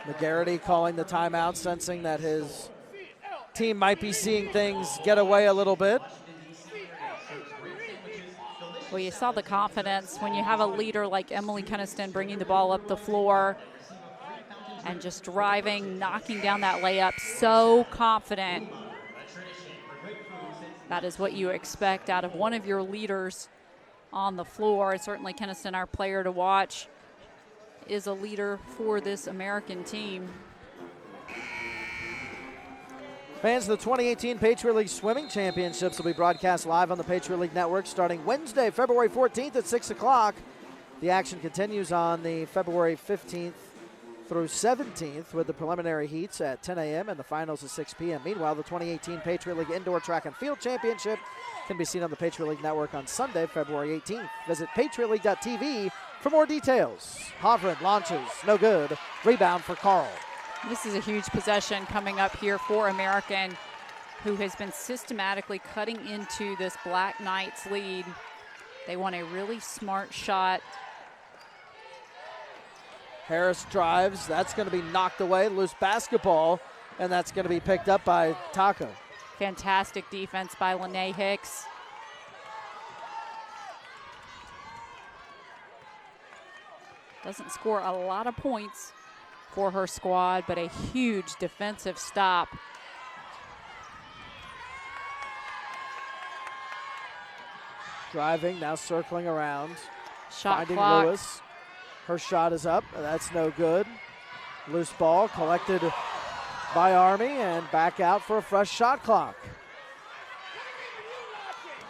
McGarity calling the timeout, sensing that his team might be seeing things get away a little bit. Well, you saw the confidence when you have a leader like Emily Keniston bringing the ball up the floor and just driving, knocking down that layup. So confident. That is what you expect out of one of your leaders on the floor. Certainly Keniston, our player to watch, is a leader for this American team. Fans, the 2018 Patriot League Swimming Championships will be broadcast live on the Patriot League Network starting Wednesday, February 14th at 6 o'clock. The action continues on the February 15th through 17th with the preliminary heats at 10 a.m. and the finals at 6 p.m. Meanwhile, the 2018 Patriot League Indoor Track and Field Championship can be seen on the Patriot League Network on Sunday, February 18th. Visit patriotleague.tv for more details. Hovren launches, no good. Rebound for Carl. This is a huge possession coming up here for American, who has been systematically cutting into this Black Knights lead. They want a really smart shot. Harris drives. That's going to be knocked away. Loose basketball, and that's going to be picked up by Taco. Fantastic defense by Lene Hicks. Doesn't score a lot of points for her squad, but a huge defensive stop. Driving, now circling around. Shot finding clock. Lewis. Her shot is up. That's no good. Loose ball collected by Army and back out for a fresh shot clock.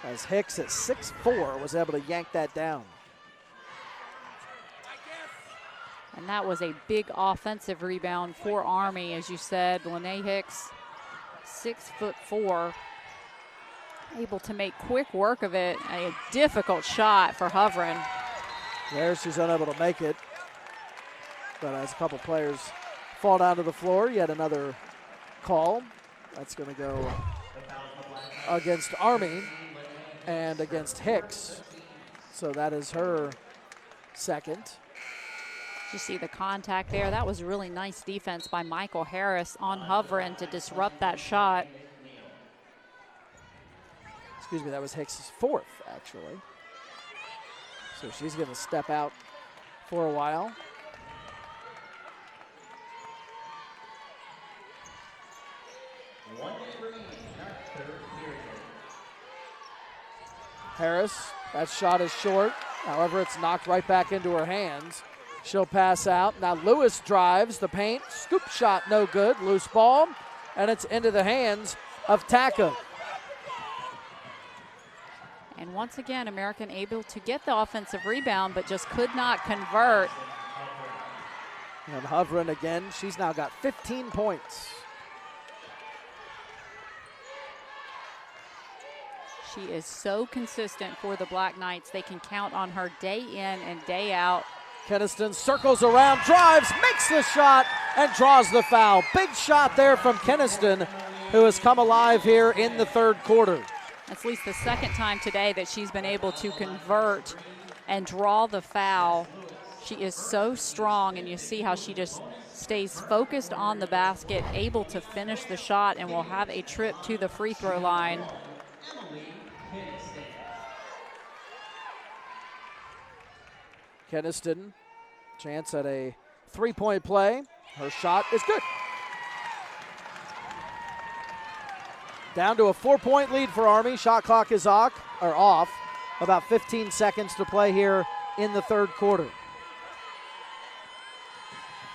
As Hicks at 6'4" was able to yank that down. And that was a big offensive rebound for Army, as you said. Lene Hicks, 6'4", able to make quick work of it. A difficult shot for Hovren. There, she's unable to make it. But as a couple players fall down to the floor, yet another call. That's going to go against Army and against Hicks. So that is her second. You see the contact there. That was really nice defense by Michael Harris on Hovren to disrupt that shot. Excuse me, that was Hicks' fourth, actually. So she's going to step out for a while. Harris, that shot is short. However, it's knocked right back into her hands. She'll pass out. Now Lewis drives the paint. Scoop shot, no good. Loose ball, and it's into the hands of Taka. And once again, American able to get the offensive rebound, but just could not convert. And Hovren again, she's now got 15 points. She is so consistent for the Black Knights. They can count on her day in and day out. Keniston circles around, drives, makes the shot, and draws the foul. Big shot there from Keniston, who has come alive here in the third quarter. That's at least the second time today that she's been able to convert and draw the foul. She is so strong, and you see how she just stays focused on the basket, able to finish the shot, and will have a trip to the free throw line. Keniston, chance at a three-point play. Her shot is good. Down to a 4-point lead for Army. Shot clock is off. About 15 seconds to play here in the third quarter.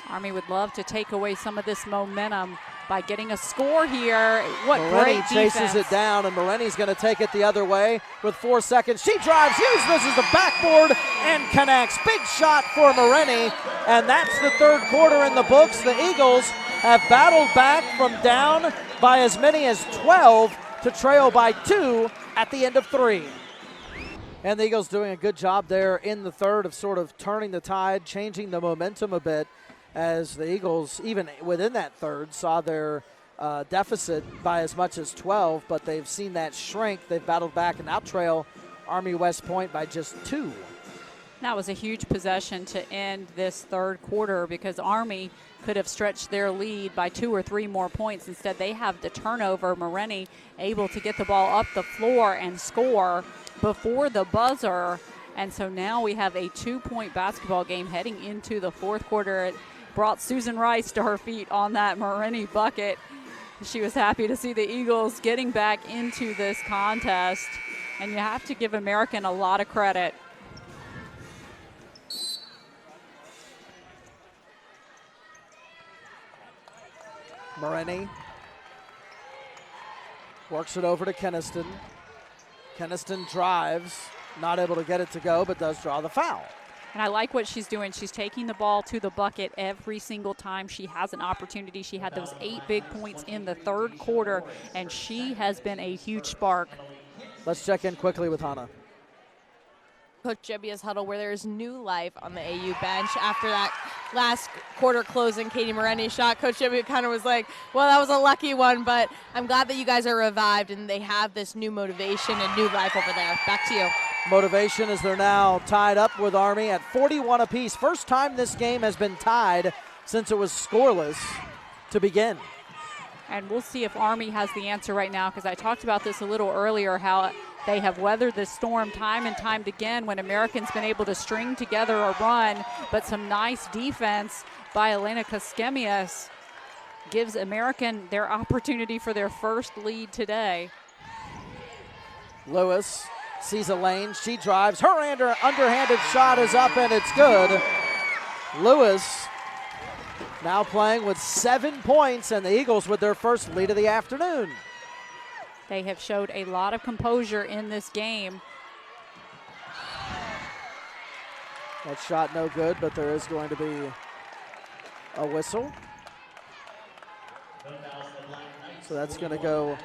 Army would love to take away some of this momentum by getting a score here. What Moreni great defense. chases it down, and Moreni's going to take it the other way with 4 seconds. She drives, uses the backboard, and connects. Big shot for Moreni, and that's the third quarter in the books. The Eagles have battled back from down by as many as 12 to trail by 2 at the end of 3. And the Eagles doing a good job there in the third of sort of turning the tide, changing the momentum a bit, as the Eagles, even within that third, saw their deficit by as much as 12, but they've seen that shrink. They've battled back and out-trail Army West Point by just 2. That was a huge possession to end this third quarter because Army could have stretched their lead by 2 or 3 more points. Instead, they have the turnover. Moreni able to get the ball up the floor and score before the buzzer. And so now we have a 2-point basketball game heading into the fourth quarter. It brought Susan Rice to her feet on that Moreni bucket. She was happy to see the Eagles getting back into this contest. And you have to give American a lot of credit. Moreni works it over to Keniston. Keniston drives, not able to get it to go, but does draw the foul. And I like what she's doing. She's taking the ball to the bucket every single time she has an opportunity. She had those 8 big points in the third quarter, and she has been a huge spark. Let's check in quickly with Hannah. Coach Gebbia's huddle, where there's new life on the AU bench after that last quarter closing Katie Moreni shot. Coach Gebbia kind of was like, well, that was a lucky one, but I'm glad that you guys are revived and they have this new motivation and new life over there. Back to you. Motivation as they're now tied up with Army at 41 apiece. First time this game has been tied since it was scoreless to begin. And we'll see if Army has the answer right now, because I talked about this a little earlier, how they have weathered this storm time and time again when American's been able to string together a run, but some nice defense by Elena Koskemias gives American their opportunity for their first lead today. Lewis sees a lane, she drives, her underhanded shot is up and it's good. Lewis now playing with 7 points, and the Eagles with their first lead of the afternoon. They have showed a lot of composure in this game. That shot no good, but there is going to be a whistle. So that's going to go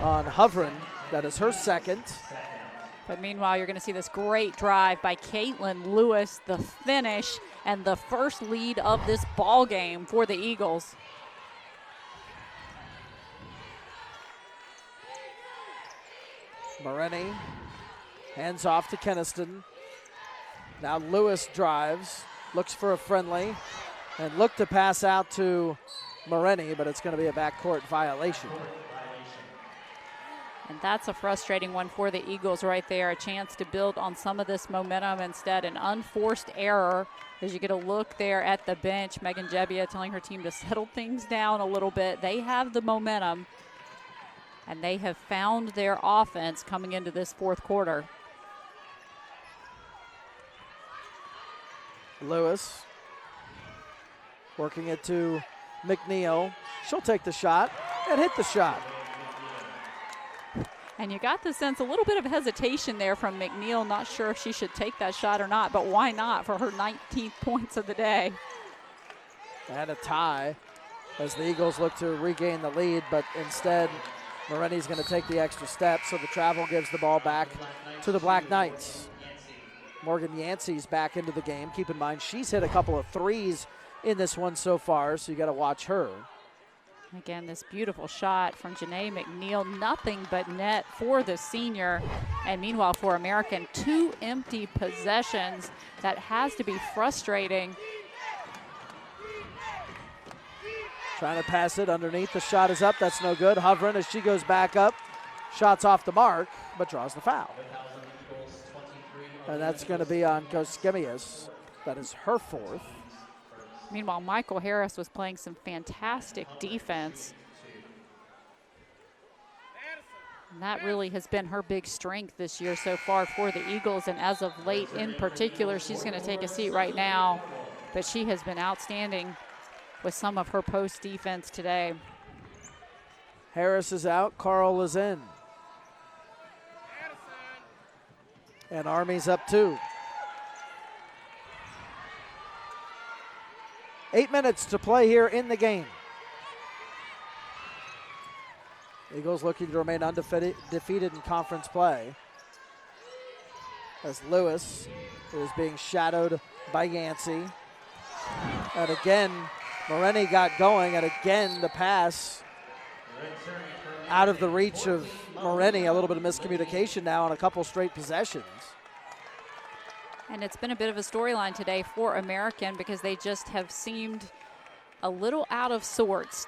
on Hovren. That is her second. But meanwhile, you're going to see this great drive by Caitlin Lewis, the finish, and the first lead of this ball game for the Eagles. Moreni hands off to Keniston. Now Lewis drives, looks for a friendly, and looked to pass out to Moreni, but it's going to be a backcourt violation. And that's a frustrating one for the Eagles right there. A chance to build on some of this momentum. Instead, an unforced error as you get a look there at the bench. Megan Gebbia telling her team to settle things down a little bit. They have the momentum, and they have found their offense coming into this fourth quarter. Lewis working it to McNeil. She'll take the shot and hit the shot. And you got the sense, a little bit of hesitation there from McNeil. Not sure if she should take that shot or not, but why not for her 19th points of the day. And a tie as the Eagles look to regain the lead, but instead Moreni's going to take the extra step, so the travel gives the ball back to the Black Knights. Morgan Yancey's back into the game. Keep in mind, she's hit a couple of threes in this one so far, so you got to watch her. Again, this beautiful shot from Janae McNeil. Nothing but net for the senior. And meanwhile, for American, 2 empty possessions. That has to be frustrating. Trying to pass it underneath. The shot is up. That's no good. Hovren, as she goes back up, shots off the mark, but draws the foul. And that's going to be on Koskemias. That is her 4th. Meanwhile, Michael Harris was playing some fantastic defense. And that really has been her big strength this year so far for the Eagles, and as of late in particular, she's going to take a seat right now, but she has been outstanding with some of her post defense today. Harris is out, Carl is in. And Army's up 2. 8 minutes to play here in the game. Eagles looking to remain defeated in conference play, as Lewis is being shadowed by Yancey. And again, Moreni got going, and again the pass out of the reach of Moreni. A little bit of miscommunication now on a couple straight possessions. And it's been a bit of a storyline today for American because they just have seemed a little out of sorts.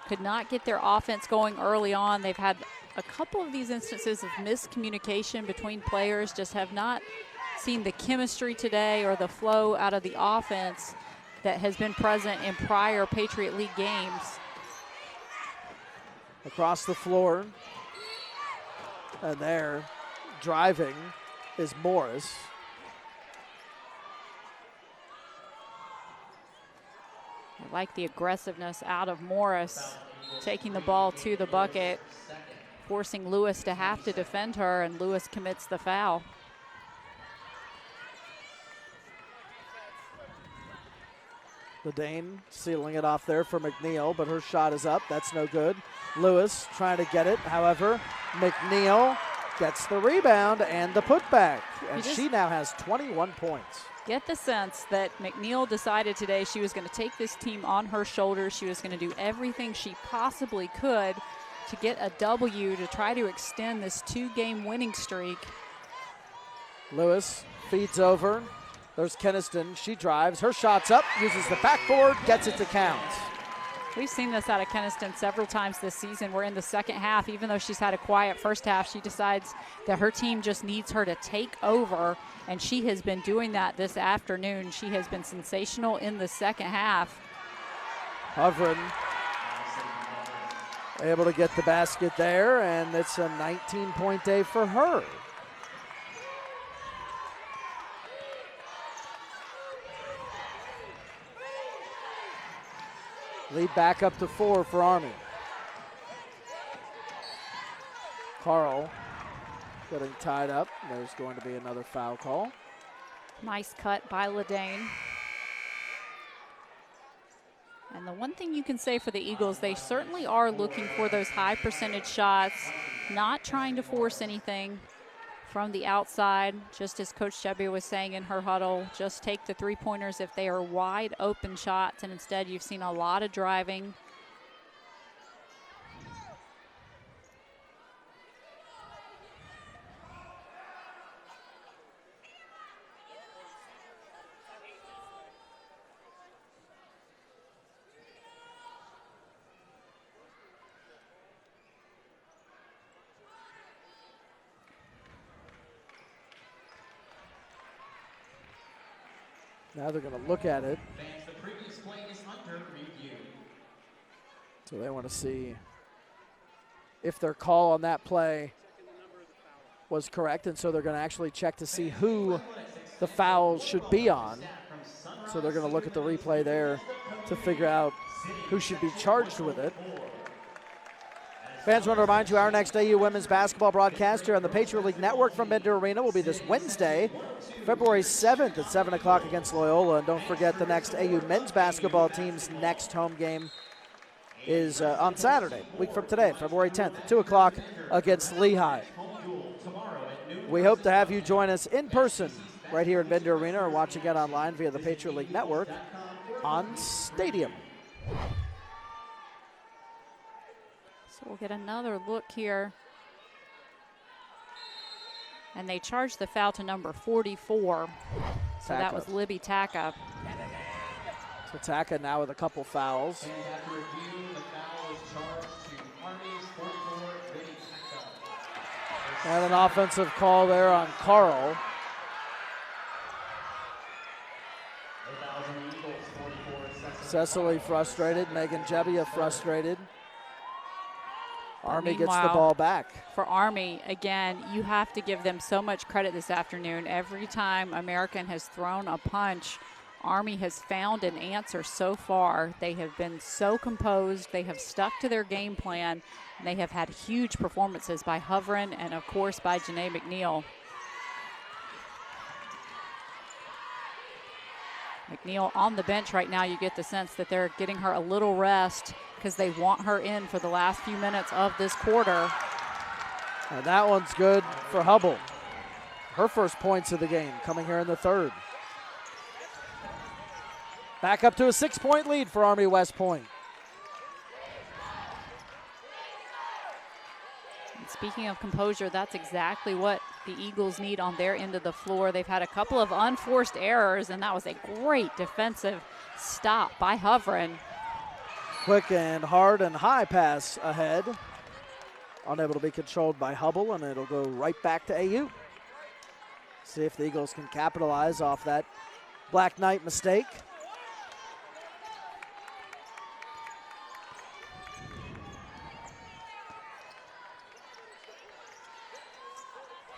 Could not get their offense going early on. They've had a couple of these instances of miscommunication between players, just have not seen the chemistry today or the flow out of the offense that has been present in prior Patriot League games. Across the floor, and there, driving, is Morris. I like the aggressiveness out of Morris, taking the ball to the bucket, forcing Lewis to have to defend her, and Lewis commits the foul. Ledane sealing it off there for McNeil, but her shot is up. That's no good. Lewis trying to get it. However, McNeil gets the rebound and the putback, and she now has 21 points. Get the sense that McNeil decided today she was going to take this team on her shoulders. She was going to do everything she possibly could to get a W to try to extend this 2-game winning streak. Lewis feeds over. There's Keniston. She drives. Her shot's up, uses the backboard, gets it to count. We've seen this out of Keniston several times this season. We're in the second half. Even though she's had a quiet first half, she decides that her team just needs her to take over, and she has been doing that this afternoon. She has been sensational in the second half. Hovren able to get the basket there, and it's a 19-point day for her. Lead back up to 4 for Army. Carl getting tied up. There's going to be another foul call. Nice cut by Ledane. And the one thing you can say for the Eagles, they certainly are looking for those high percentage shots, not trying to force anything from the outside. Just as Coach Chubby was saying in her huddle, just take the three-pointers if they are wide open shots, and instead you've seen a lot of driving. Now they're going to look at it. The previous play is under review. So they want to see if their call on that play was correct, and so they're going to actually check to see who the foul should be on. So they're going to look at the replay there to figure out who should be charged with it. Fans, want to remind you our next AU women's basketball broadcast here on the Patriot League Network from Bender Arena will be this Wednesday, February 7th at 7 o'clock against Loyola. And don't forget, the next AU men's basketball team's next home game is on Saturday, a week from today, February 10th at 2 o'clock against Lehigh. We hope to have you join us in person right here in Bender Arena, or watch again online via the Patriot League Network on Stadium. So we'll get another look here. And they charged the foul to number 44. So that was Libby Taka. So Taka now with a couple fouls. And after review, the foul is charged to Army's 44, Libby Taka. And an offensive call there on Carl. Cecily frustrated, Megan Jebbia frustrated. Army gets the Meanwhile, ball back. For Army, again, you have to give them so much credit this afternoon. Every time American has thrown a punch, Army has found an answer so far. They have been so composed. They have stuck to their game plan. And they have had huge performances by Hovren and, of course, by Janae McNeil. McNeil on the bench right now. You get the sense that they're getting her a little rest because they want her in for the last few minutes of this quarter. And that one's good for Hubble. Her first points of the game coming here in the third. Back up to a 6-point lead for Army West Point. And speaking of composure, that's exactly what the Eagles need on their end of the floor. They've had a couple of unforced errors, and that was a great defensive stop by Hovren. Quick and hard and high pass ahead. Unable to be controlled by Hubble, and it'll go right back to AU. See if the Eagles can capitalize off that Black Knight mistake.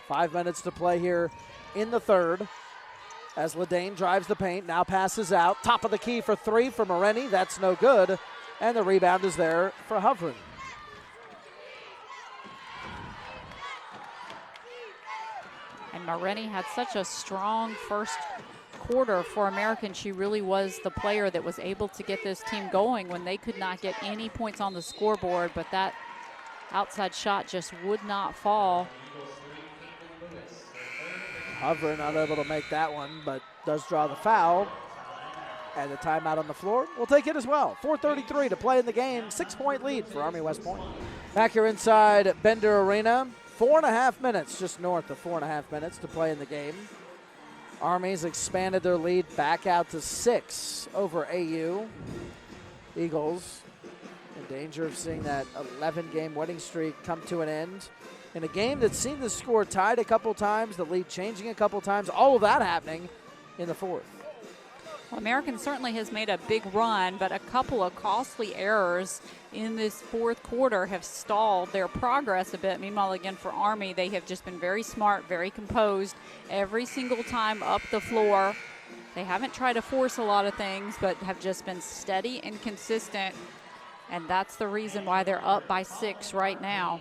Five minutes to play here in the third as Ledane drives the paint, now passes out. Top of the key for three for Moreni. That's no good. And the rebound is there for Hovren. And Moreni had such a strong first quarter for American. She really was the player that was able to get this team going when they could not get any points on the scoreboard, but that outside shot just would not fall. Hovren not able to make that one, but does draw the foul. And the timeout on the floor. We'll take it as well. 4:33 to play in the game. 6-point lead for Army West Point. Back here inside Bender Arena. 4.5 minutes, just north of 4.5 minutes to play in the game. Army's expanded their lead back out to 6 over AU. Eagles in danger of seeing that 11-game winning streak come to an end. In a game that's seen the score tied a couple times, the lead changing a couple times, all of that happening in the fourth. Well, American certainly has made a big run, but a couple of costly errors in this fourth quarter have stalled their progress a bit. Meanwhile, again, for Army, they have just been very smart, very composed every single time up the floor. They haven't tried to force a lot of things, but have just been steady and consistent, and that's the reason why they're up by 6 right now.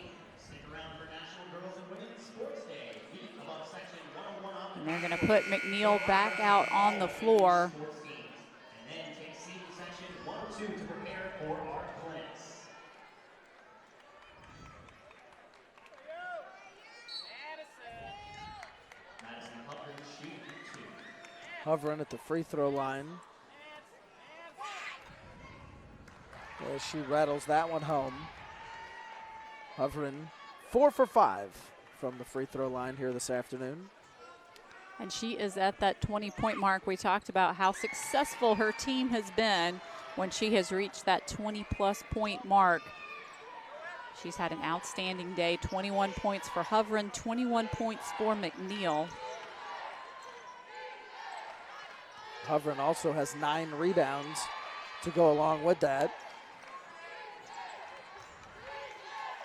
And they're going to put McNeil back out on the floor. Hovren at the free throw line. As she rattles that one home. Hovren 4 for 5 from the free throw line here this afternoon. And she is at that 20-point mark. We talked about how successful her team has been when she has reached that 20-plus point mark. She's had an outstanding day. 21 points for Hovren, 21 points for McNeil. Hovren also has 9 rebounds to go along with that.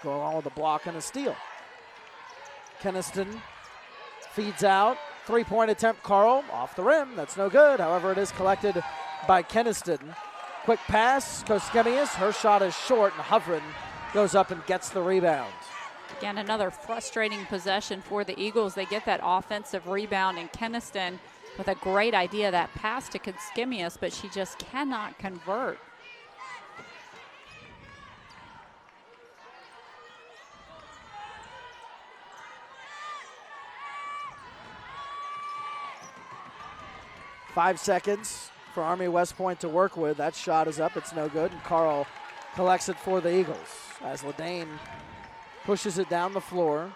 Go along with a block and a steal. Keniston feeds out. 3-point attempt, Carl, off the rim. That's no good. However, it is collected by Keniston. Quick pass, Koskemius. Her shot is short, and Hovren goes up and gets the rebound. Again, another frustrating possession for the Eagles. They get that offensive rebound, and Keniston with a great idea, that pass to Koskemius, but she just cannot convert. Five seconds for Army West Point to work with. That shot is up. It's no good. And Carl collects it for the Eagles as Ledane pushes it down the floor.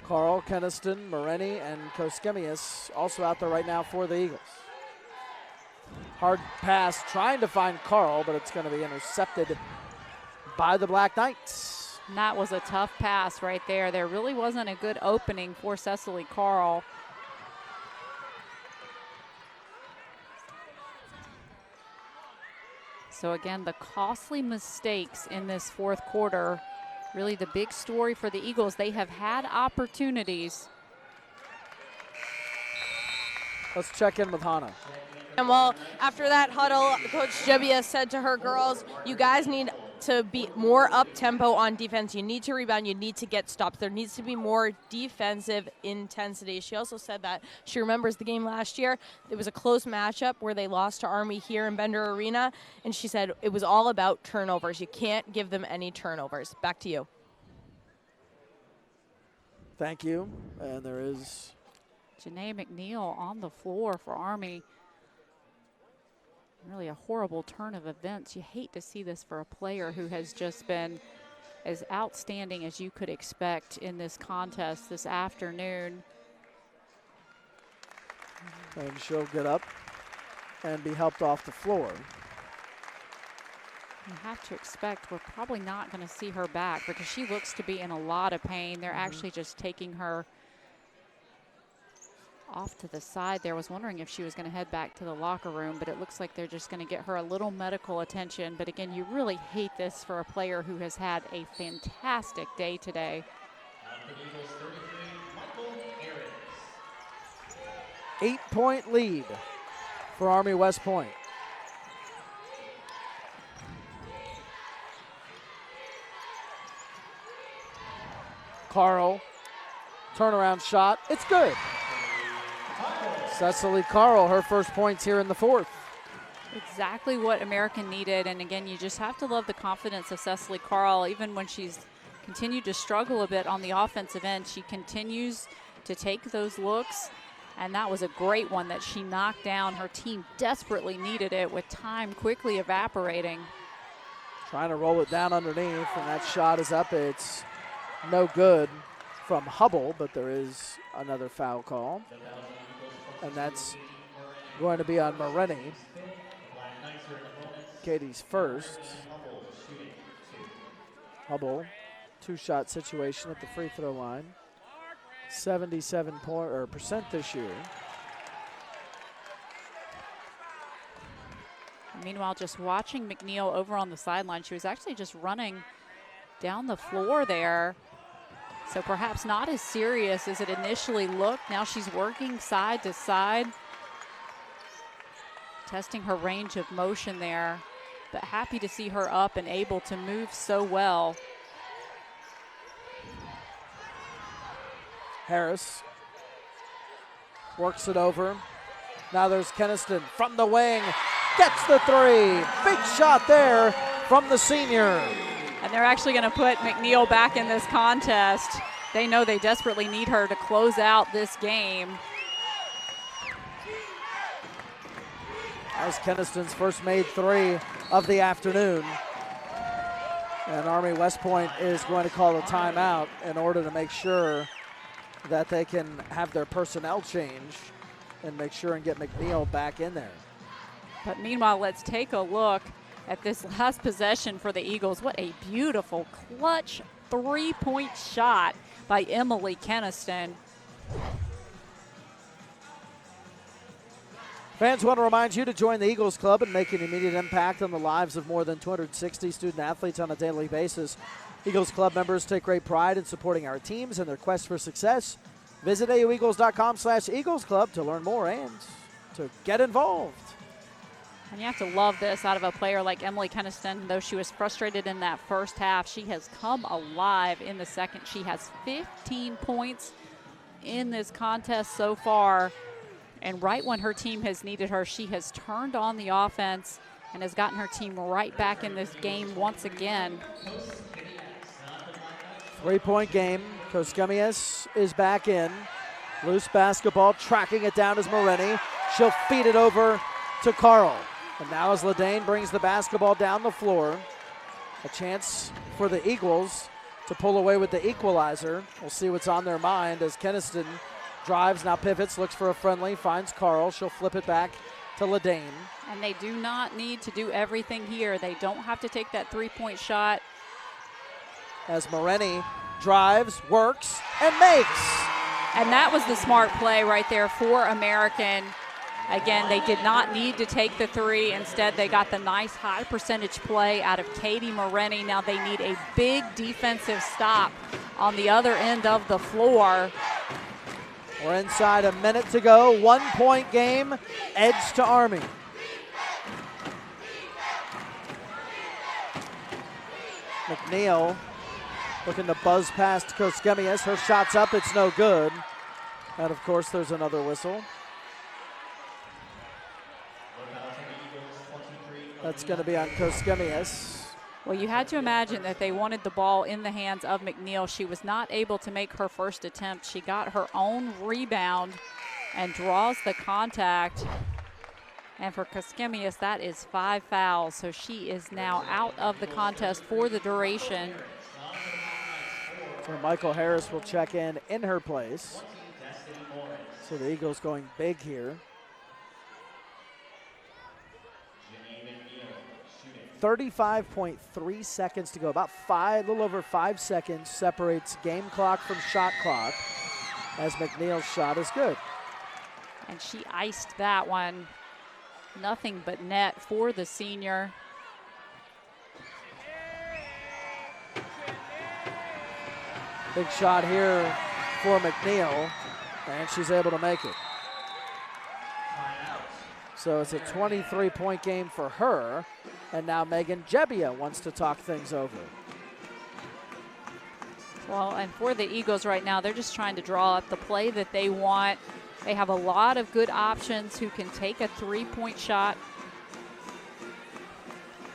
Carl, Keniston, Moreni, and Koskemius also out there right now for the Eagles. Hard pass trying to find Carl, but it's going to be intercepted by the Black Knights. And that was a tough pass right there. There really wasn't a good opening for Cecily Carl. So again, the costly mistakes in this fourth quarter, really the big story for the Eagles. They have had opportunities. Let's check in with Hannah. And well, after that huddle, Coach Gebbia said to her girls, you guys need to be more up-tempo on defense. You need to rebound. You need to get stops. There needs to be more defensive intensity. She also said that she remembers the game last year. It was a close matchup where they lost to Army here in Bender Arena, and she said it was all about turnovers. You can't give them any turnovers. Back to you. Thank you. And there is Janae McNeil on the floor for Army. Really a horrible turn of events. You hate to see this for a player who has just been as outstanding as you could expect in this contest this afternoon. And she'll get up and be helped off the floor. You have to expect we're probably not going to see her back because she looks to be in a lot of pain. They're actually just taking her off to the side there. Was wondering if she was going to head back to the locker room, but it looks like they're just going to get her a little medical attention. But again, you really hate this for a player who has had a fantastic day today. 8-point lead for Army West Point. Carl, turnaround shot, it's good. Cecily Carl, her first points here in the fourth. Exactly what American needed, and again, you just have to love the confidence of Cecily Carl. Even when she's continued to struggle a bit on the offensive end, she continues to take those looks, and that was a great one that she knocked down. Her team desperately needed it with time quickly evaporating. Trying to roll it down underneath, and that shot is up. It's no good from Hubble, but there is another foul call. And that's going to be on Morenny. Katie's first. Hubble, two-shot situation at the free throw line. 77% this year. Meanwhile, just watching McNeil over on the sideline, she was actually just running down the floor there. So perhaps not as serious as it initially looked. Now she's working side to side, testing her range of motion there, but happy to see her up and able to move so well. Harris works it over. Now there's Keniston from the wing, gets the three. Big shot there from the senior. And they're actually going to put McNeil back in this contest. They know they desperately need her to close out this game. That was Keniston's first made three of the afternoon. And Army West Point is going to call a timeout in order to make sure that they can have their personnel change and make sure and get McNeil back in there. But meanwhile, let's take a look at this last possession for the Eagles. What a beautiful clutch three-point shot by Emily Keniston. Fans want to remind you to join the Eagles Club and make an immediate impact on the lives of more than 260 student athletes on a daily basis. Eagles Club members take great pride in supporting our teams and their quest for success. Visit aueagles.com/Eagles Club to learn more and to get involved. And you have to love this out of a player like Emily Keniston. Though she was frustrated in that first half, she has come alive in the second. She has 15 points in this contest so far. And right when her team has needed her, she has turned on the offense and has gotten her team right back in this game once again. Three-point game. Koskemias is back in. Loose basketball, tracking it down is Morenny. She'll feed it over to Carl. And now as Ledane brings the basketball down the floor, a chance for the Eagles to pull away with the equalizer. We'll see what's on their mind as Keniston drives, now pivots, looks for a friendly, finds Carl. She'll flip it back to Ledane. And they do not need to do everything here. They don't have to take that three-point shot. As Morenny drives, works, and makes. And that was the smart play right there for American. Again, they did not need to take the three. Instead, they got the nice high percentage play out of Katie Moreni. Now they need a big defensive stop on the other end of the floor. We're inside a minute to go. 1 point game, edge to Army. McNeil looking to buzz past Koskemius. Her shot's up, it's no good. And of course, there's another whistle. That's going to be on Koskemius. Well, you had to imagine that they wanted the ball in the hands of McNeil. She was not able to make her first attempt. She got her own rebound and draws the contact. And for Koskemius, that is 5 fouls. So she is now out of the contest for the duration. So Michael Harris will check in her place. So the Eagles going big here. 35.3 seconds to go. About a little over 5 seconds separates game clock from shot clock, as McNeil's shot is good. And she iced that one. Nothing but net for the senior. Big shot here for McNeil, and she's able to make it. So it's a 23-point game for her, and now Megan Jebbia wants to talk things over. Well, and for the Eagles right now, they're just trying to draw up the play that they want. They have a lot of good options who can take a three-point shot.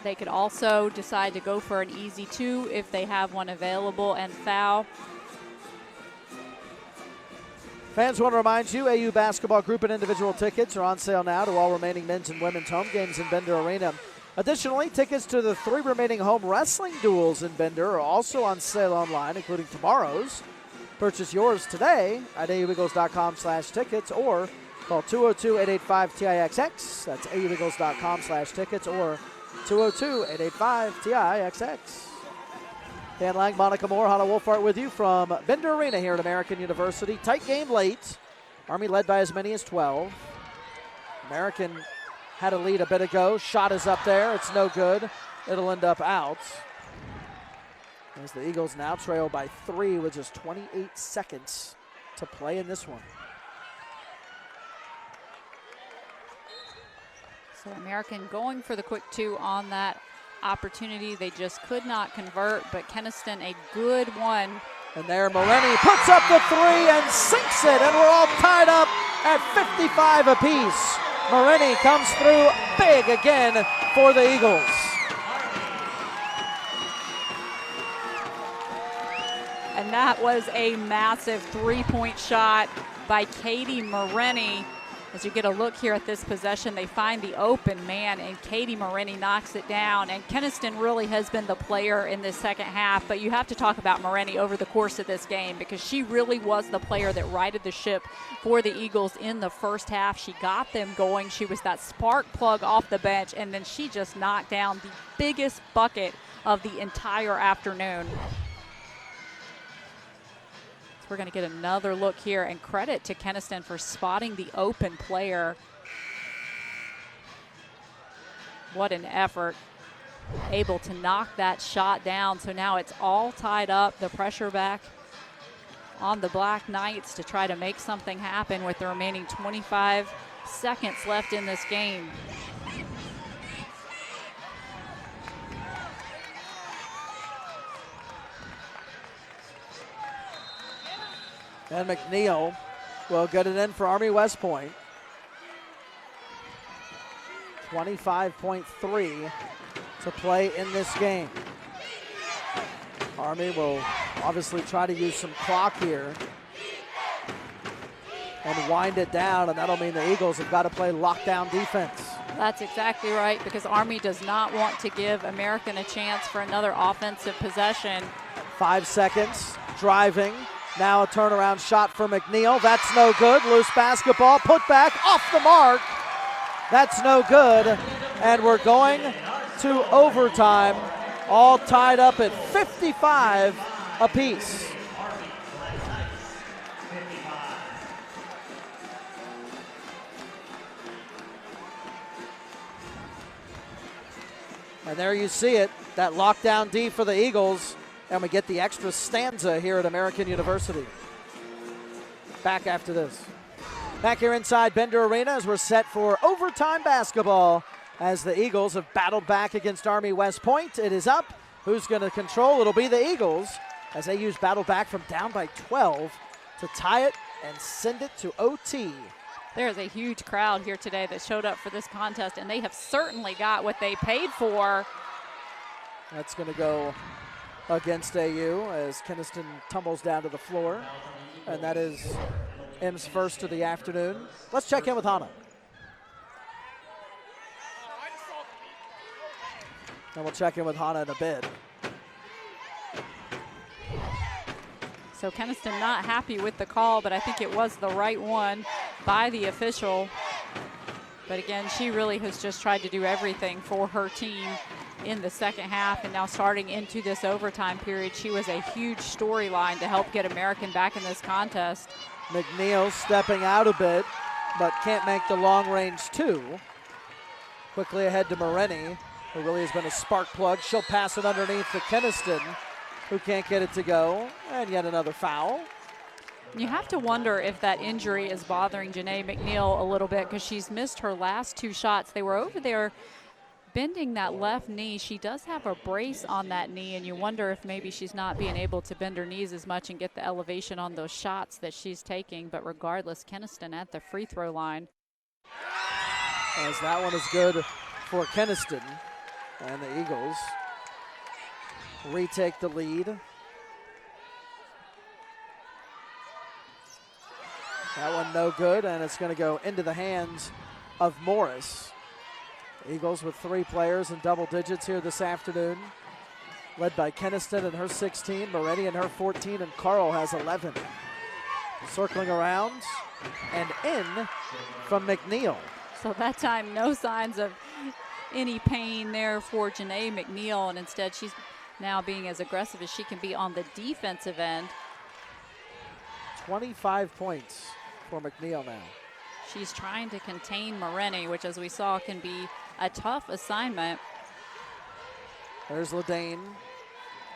They could also decide to go for an easy two if they have one available and foul. Fans want to remind you, AU basketball group and individual tickets are on sale now to all remaining men's and women's home games in Bender Arena. Additionally, tickets to the 3 remaining home wrestling duels in Bender are also on sale online, including tomorrow's. Purchase yours today at aueagles.com/tickets or call 202-885-TIXX. That's aueagles.com/tickets or 202-885-TIXX. Dan Lang, Monica Moore, Hannah Wolfart with you from Bender Arena here at American University. Tight game late. Army led by as many as 12. American had a lead a bit ago. Shot is up there. It's no good. It'll end up out. As the Eagles now trail by 3 with just 28 seconds to play in this one. So American going for the quick two on that opportunity. They just could not convert, but Keniston a good one. And there Moreni puts up the 3 and sinks it, and we're all tied up at 55 apiece. Moreni comes through big again for the Eagles. And that was a massive three-point shot by Katie Moreni. As you get a look here at this possession, they find the open man, and Katie Moreni knocks it down. And Keniston really has been the player in this second half, but you have to talk about Moreni over the course of this game because she really was the player that righted the ship for the Eagles in the first half. She got them going. She was that spark plug off the bench, and then she just knocked down the biggest bucket of the entire afternoon. We're going to get another look here, and credit to Keniston for spotting the open player. What an effort. Able to knock that shot down. So now it's all tied up. The pressure back on the Black Knights to try to make something happen with the remaining 25 seconds left in this game. And McNeil will get it in for Army West Point. 25.3 to play in this game. Army will obviously try to use some clock here and wind it down, and that'll mean the Eagles have got to play lockdown defense. That's exactly right, because Army does not want to give American a chance for another offensive possession. 5 seconds, driving. Now a turnaround shot for McNeil. That's no good. Loose basketball, put back, off the mark. That's no good. And we're going to overtime, all tied up at 55 apiece. And there you see it, that lockdown D for the Eagles, and we get the extra stanza here at American University. Back after this. Back here inside Bender Arena as we're set for overtime basketball as the Eagles have battled back against Army West Point. It is up. Who's going to control? It'll be the Eagles as they use battle back from down by 12 to tie it and send it to OT. There's a huge crowd here today that showed up for this contest, and they have certainly got what they paid for. That's going to go against AU as Keniston tumbles down to the floor. And that is M's first of the afternoon. Let's check in with Hannah. And we'll check in with Hannah in a bit. So Keniston not happy with the call, but I think it was the right one by the official. But again, she really has just tried to do everything for her team in the second half, and now starting into this overtime period, she was a huge storyline to help get American back in this contest. McNeil stepping out a bit, but can't make the long range two. Quickly ahead to Moreni, who really has been a spark plug. She'll pass it underneath to Keniston, who can't get it to go, and yet another foul. You have to wonder if that injury is bothering Janae McNeil a little bit, because she's missed her last two shots. They were over there bending that left knee. She does have a brace on that knee, and you wonder if maybe she's not being able to bend her knees as much and get the elevation on those shots that she's taking. But regardless, Keniston at the free throw line. As that one is good for Keniston, and the Eagles retake the lead. That one no good, and it's going to go into the hands of Morris. Eagles with 3 players in double digits here this afternoon, led by Keniston and her 16, Moreni and her 14, and Carl has 11. Circling around and in from McNeil. So that time, no signs of any pain there for Janae McNeil, and instead she's now being as aggressive as she can be on the defensive end. 25 points for McNeil now. She's trying to contain Moreni, which, as we saw, can be a tough assignment. There's Ledane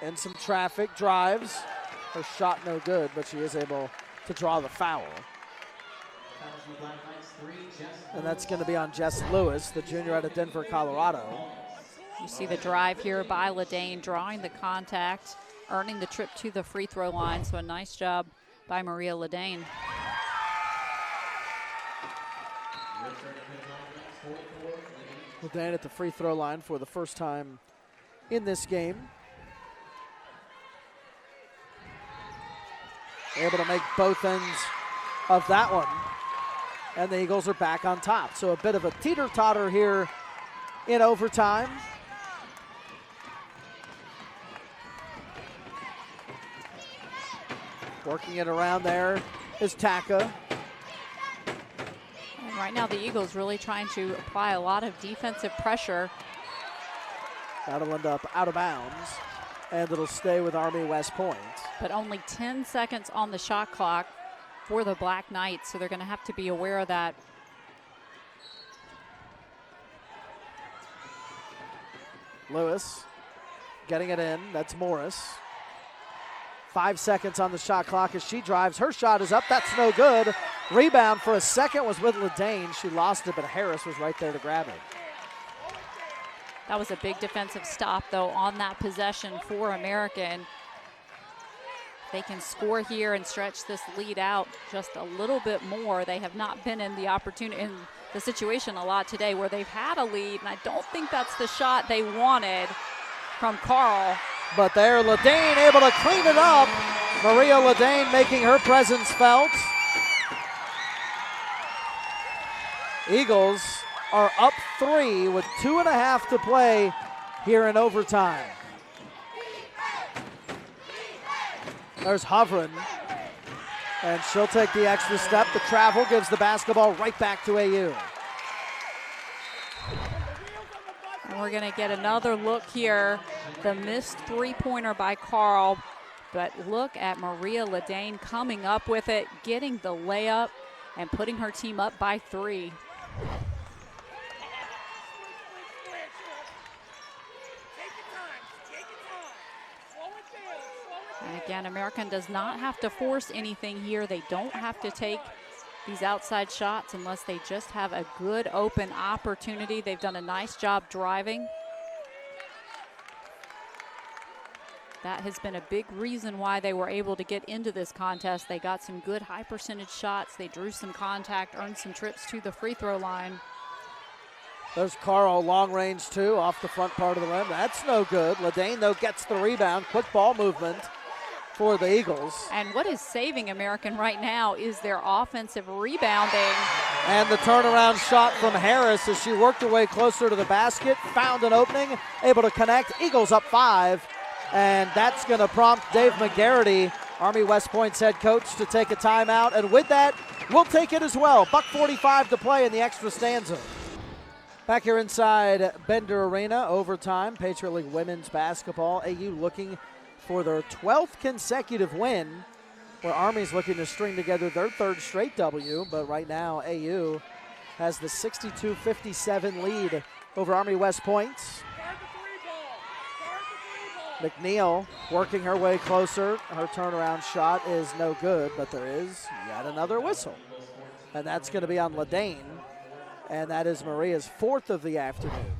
in some traffic, drives. Her shot no good, but she is able to draw the foul. And that's going to be on Jess Lewis, the junior out of Denver, Colorado. You see the drive here by Ledane, drawing the contact, earning the trip to the free throw line. So a nice job by Maria Ledane. Ledane at the free throw line for the first time in this game. Able to make both ends of that one. And the Eagles are back on top. So a bit of a teeter-totter here in overtime. Working it around there is Taka. And right now the Eagles really trying to apply a lot of defensive pressure. That'll end up out of bounds, and it'll stay with Army West Point. But only 10 seconds on the shot clock for the Black Knights, so they're going to have to be aware of that. Lewis getting it in. That's Morris. 5 seconds on the shot clock as she drives. Her shot is up. That's no good. Rebound for a second was with Ledane. She lost it, but Harris was right there to grab it. That was a big defensive stop, though, on that possession for American. They can score here and stretch this lead out just a little bit more. They have not been in the opportunity, in the situation a lot today where they've had a lead, and I don't think that's the shot they wanted from Carl. But there, Ledane able to clean it up. Maria Ledane making her presence felt. Eagles are up 3 with 2.5 to play here in overtime. There's Hovren, and she'll take the extra step. The travel gives the basketball right back to AU. And we're going to get another look here. The missed three-pointer by Carl, but look at Maria Ledane coming up with it, getting the layup, and putting her team up by 3. Again, American does not have to force anything here. They don't have to take these outside shots unless they just have a good open opportunity. They've done a nice job driving. That has been a big reason why they were able to get into this contest. They got some good high percentage shots. They drew some contact, earned some trips to the free throw line. There's Carl, long range two, off the front part of the rim. That's no good. Ledane, though, gets the rebound. Quick ball movement for the Eagles. And what is saving American right now is their offensive rebounding. And the turnaround shot from Harris as she worked her way closer to the basket, found an opening, able to connect. Eagles up 5. And that's going to prompt Dave McGarity, Army West Point's head coach, to take a timeout. And with that, we'll take it as well. $1:45 to play in the extra stanza. Back here inside Bender Arena, overtime, Patriot League women's basketball. AU looking for their 12th consecutive win, where Army's looking to string together their 3rd straight W. But right now, AU has the 62-57 lead over Army West Point. McNeil working her way closer. Her turnaround shot is no good, but there is yet another whistle. And that's going to be on Ledane. And that is Maria's 4th of the afternoon.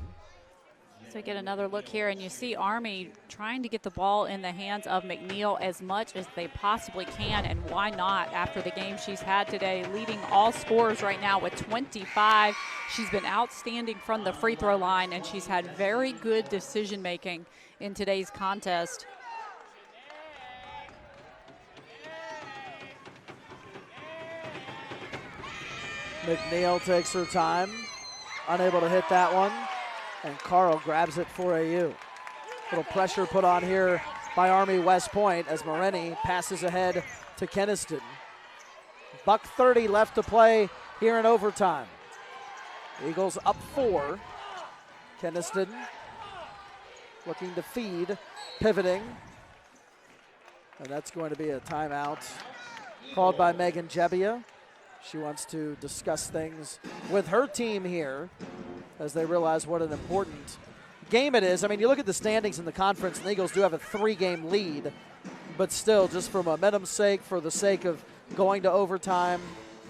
So get another look here, and you see Army trying to get the ball in the hands of McNeil as much as they possibly can, and why not after the game she's had today, leading all scorers right now with 25. She's been outstanding from the free throw line, and she's had very good decision making in today's contest. McNeil takes her time, unable to hit that one, and Carl grabs it for AU. Little pressure put on here by Army West Point as Moreni passes ahead to Keniston. $1:30 left to play here in overtime. Eagles up 4. Keniston looking to feed, pivoting. And that's going to be a timeout called by Megan Jebbia. She wants to discuss things with her team here as they realize what an important game it is. I mean, you look at the standings in the conference, and the Eagles do have a 3-game lead, but still, just for momentum's sake, for the sake of going to overtime,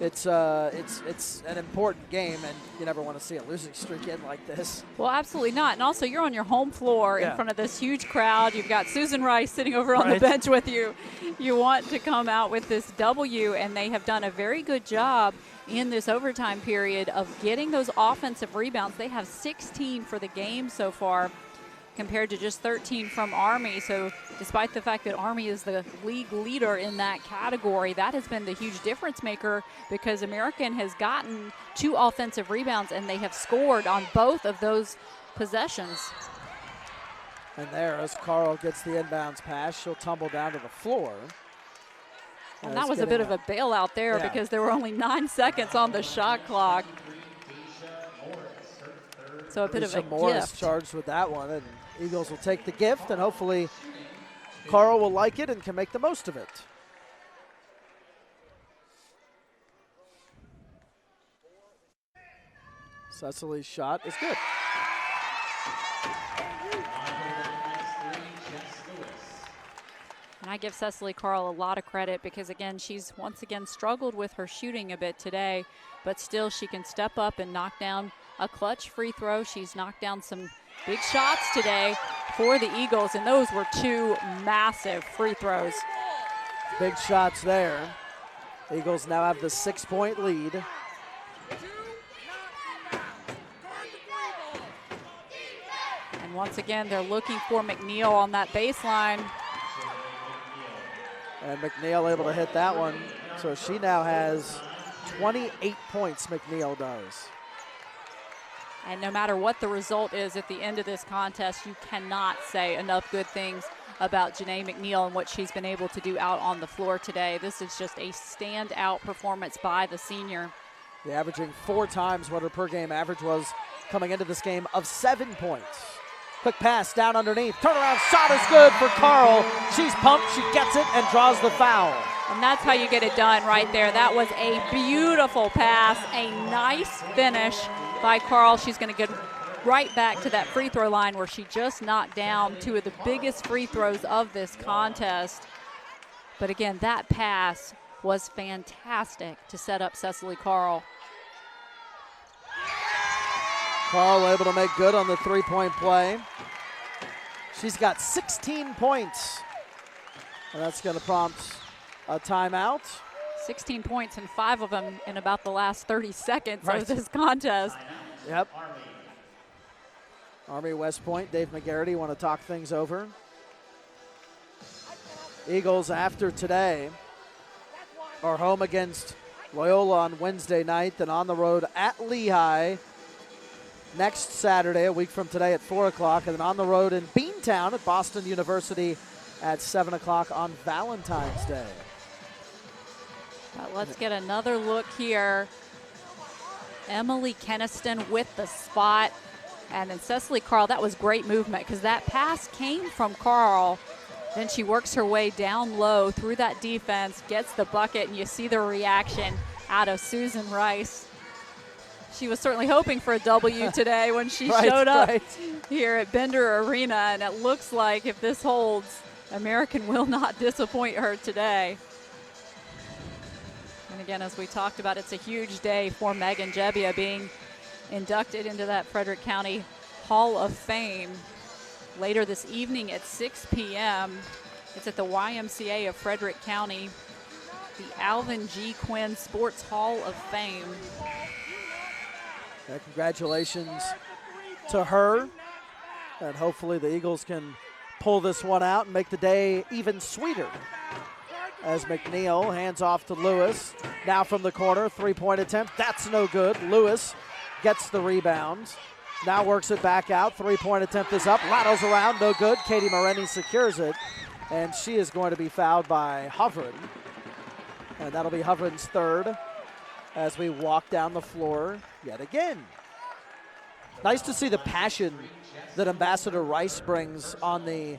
it's an important game, and you never want to see a losing streak end like this. Well, absolutely not. And also, you're on your home floor in front of this huge crowd. You've got Susan Rice sitting over on the bench with you. You want to come out with this W, and they have done a very good job in this overtime period of getting those offensive rebounds. They have 16 for the game so far, compared to just 13 from Army. So despite the fact that Army is the league leader in that category, that has been the huge difference maker, because American has gotten 2 offensive rebounds and they have scored on both of those possessions. And there, as Carl gets the inbounds pass, she'll tumble down to the floor. And that was a bit of a bailout there because there were only 9 seconds on the shot clock. So a bit of a Morris gift. Charged with that one, and Eagles will take the gift, and hopefully Carl will like it and can make the most of it. Cecily's shot is good. And I give Cecily Carl a lot of credit because, again, she's once again struggled with her shooting a bit today, but still she can step up and knock down a clutch free throw. She's knocked down some big shots today for the Eagles, and those were 2 massive free throws. Big shots there. Eagles now have the 6-point lead. And once again, they're looking for McNeil on that baseline. And McNeil able to hit that one. So she now has 28 points, McNeil does. And no matter what the result is at the end of this contest, you cannot say enough good things about Janae McNeil and what she's been able to do out on the floor today. This is just a standout performance by the senior. Yeah, averaging 4 times what her per game average was coming into this game of 7 points. Quick pass down underneath. Turnaround shot is good for Carl. She's pumped, she gets it, and draws the foul. And that's how you get it done right there. That was a beautiful pass, a nice finish by Carl. She's going to get right back to that free throw line where she just knocked down 2 of the biggest free throws of this contest. But again, that pass was fantastic to set up Cecily Carl. Carl able to make good on the three-point play. She's got 16 points. And that's going to prompt a timeout. 16 points and 5 of them in about the last 30 seconds Right. of this contest. Yep. Army West Point, Dave McGarity want to talk things over. Eagles, after today, are home against Loyola on Wednesday night, then on the road at Lehigh next Saturday, a week from today at 4 o'clock, and then on the road in Beantown at Boston University at 7 o'clock on Valentine's Day. But let's get another look here. Emily Keniston with the spot. And then Cecily Carl, that was great movement because that pass came from Carl. Then she works her way down low through that defense, gets the bucket, and you see the reaction out of Susan Rice. She was certainly hoping for a W today when she showed up here at Bender Arena, and it looks like if this holds, American will not disappoint her today. And again, as we talked about, it's a huge day for Megan Jebbia being inducted into that Frederick County Hall of Fame later this evening at 6 p.m. It's at the YMCA of Frederick County, the Alvin G. Quinn Sports Hall of Fame. Yeah, congratulations to her, and hopefully the Eagles can pull this one out and make the day even sweeter. As McNeil hands off to Lewis. Now from the corner, three-point attempt. That's no good. Lewis gets the rebound. Now works it back out. Three-point attempt is up. Rattles around, no good. Katie Moreni secures it. And she is going to be fouled by Hovren. And that'll be Hovren's third as we walk down the floor yet again. Nice to see the passion that Ambassador Rice brings on the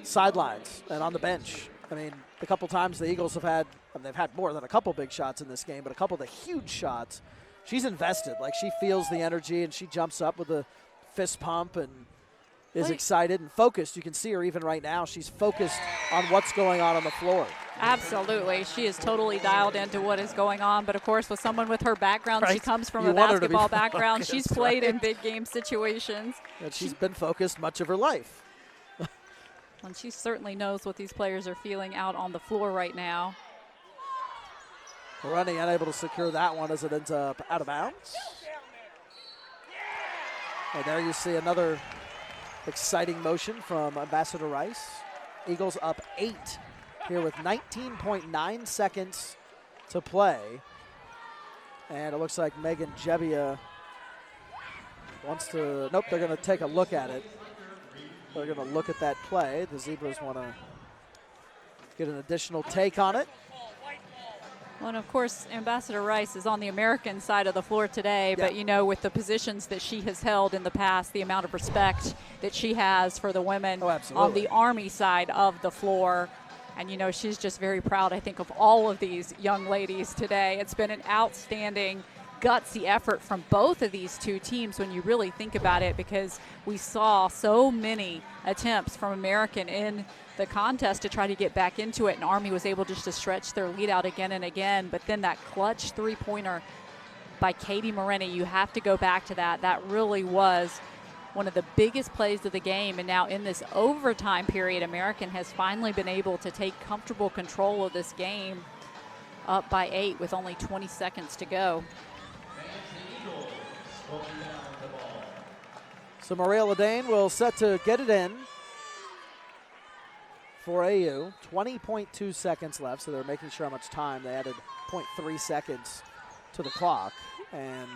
sidelines and on the bench. I mean, the couple times the Eagles have had, they've had more than a couple big shots in this game, but a couple of the huge shots, she's invested. Like, she feels the energy and she jumps up with a fist pump and is excited and focused. You can see her even right now. She's focused on what's going on the floor. Absolutely. She is totally dialed into what is going on. But, of course, with someone with her background, she comes from a basketball background. She's played in big game situations. And she's been focused much of her life. And she certainly knows what these players are feeling out on the floor right now. Moreni unable to secure that one as it ends up out of bounds. And there you see another exciting motion from Ambassador Rice. Eagles up 8 here with 19.9 seconds to play. And it looks like Megan Jebbia wants to, nope, they're going to take a look at it. They're going to look at that play. The Zebras want to get an additional take on it. Well, and of course, Ambassador Rice is on the American side of the floor today, but, you know, with the positions that she has held in the past, the amount of respect that she has for the women on the Army side of the floor. And, you know, she's just very proud, I think, of all of these young ladies today. It's been an outstanding, gutsy effort from both of these two teams when you really think about it, because we saw so many attempts from American in the contest to try to get back into it, and Army was able just to stretch their lead out again and again. But then that clutch three-pointer by Katie Moreni, you have to go back to that. That really was one of the biggest plays of the game. And now in this overtime period, American has finally been able to take comfortable control of this game, up by 8 with only 20 seconds to go. So Maria Ledane will set to get it in for AU. 20.2 seconds left, so they're making sure how much time. They added 0.3 seconds to the clock, and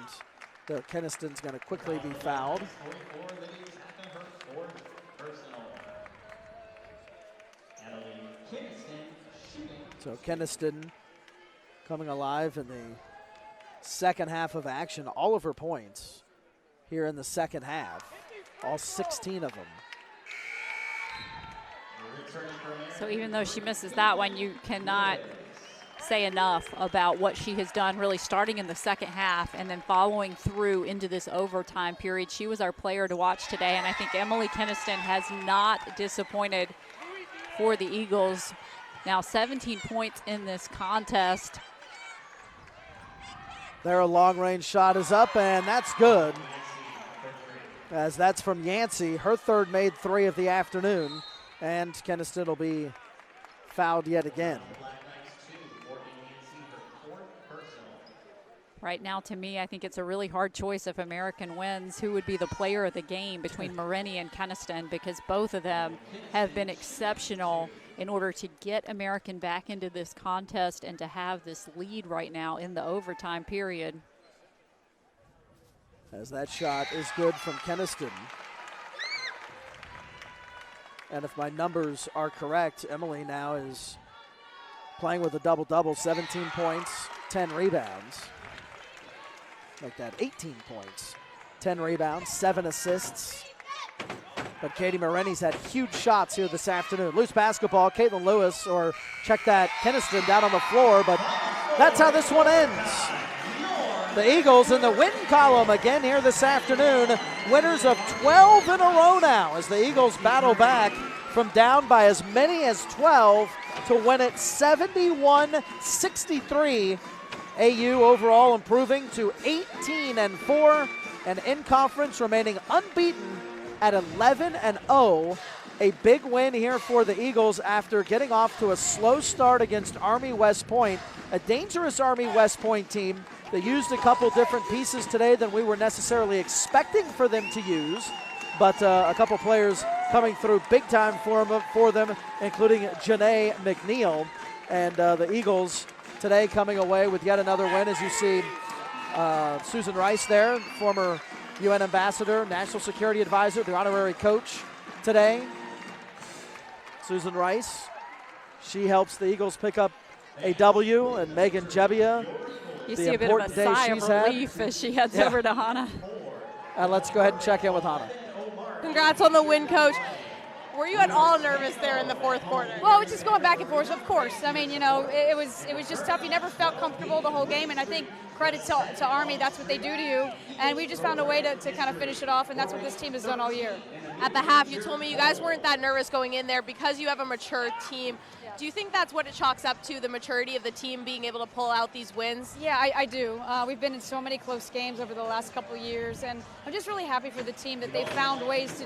the Keniston's going to quickly be fouled. So Keniston coming alive in the second half of action. All of her points here in the second half, all 16 of them. So even though she misses that one, you cannot say enough about what she has done, really starting in the second half and then following through into this overtime period. She was our player to watch today, and I think Emily Keniston has not disappointed for the Eagles Now 17 points in this contest. Their long-range shot is up, and that's good, as that's from Yancey. Her third made three of the afternoon, and Keniston will be fouled yet again. Right now, to me, I think it's a really hard choice if American wins who would be the player of the game between Marini and Keniston, because both of them have been exceptional in order to get American back into this contest and to have this lead right now in the overtime period. As that shot is good from Keniston. And if my numbers are correct, Emily now is playing with a double-double, 17 points, 10 rebounds. Make that 18 points, 10 rebounds, 7 assists. But Katie Marini's had huge shots here this afternoon. Loose basketball, Caitlin Lewis, or check that, Keniston down on the floor, but that's how this one ends. The Eagles in the win column again here this afternoon. Winners of 12 in a row now as the Eagles battle back from down by as many as 12 to win it 71-63. AU overall improving to 18-4, and in conference remaining unbeaten at 11-0. A big win here for the Eagles after getting off to a slow start against Army West Point, a dangerous Army West Point team that used a couple different pieces today than we were necessarily expecting for them to use, but a couple players coming through big time for them, including Janae McNeil. And the Eagles today coming away with yet another win, as you see Susan Rice there, former UN ambassador, national security advisor, the honorary coach today. Susan Rice, she helps the Eagles pick up a W, and Megan Jebbia. You see a bit of a sigh of relief as she heads over to Hannah. And let's go ahead and check in with Hannah. Congrats on the win, Coach. Were you at all nervous there in the fourth quarter? Well, it was just going back and forth, of course. I mean, you know, it was just tough. You never felt comfortable the whole game, and I think credit to Army, that's what they do to you. And we just found a way to kind of finish it off, and that's what this team has done all year. At the half, you told me you guys weren't that nervous going in there because you have a mature team. Do you think that's what it chalks up to, the maturity of the team being able to pull out these wins? Yeah, I do. We've been in so many close games over the last couple of years, and I'm just really happy for the team that they've found ways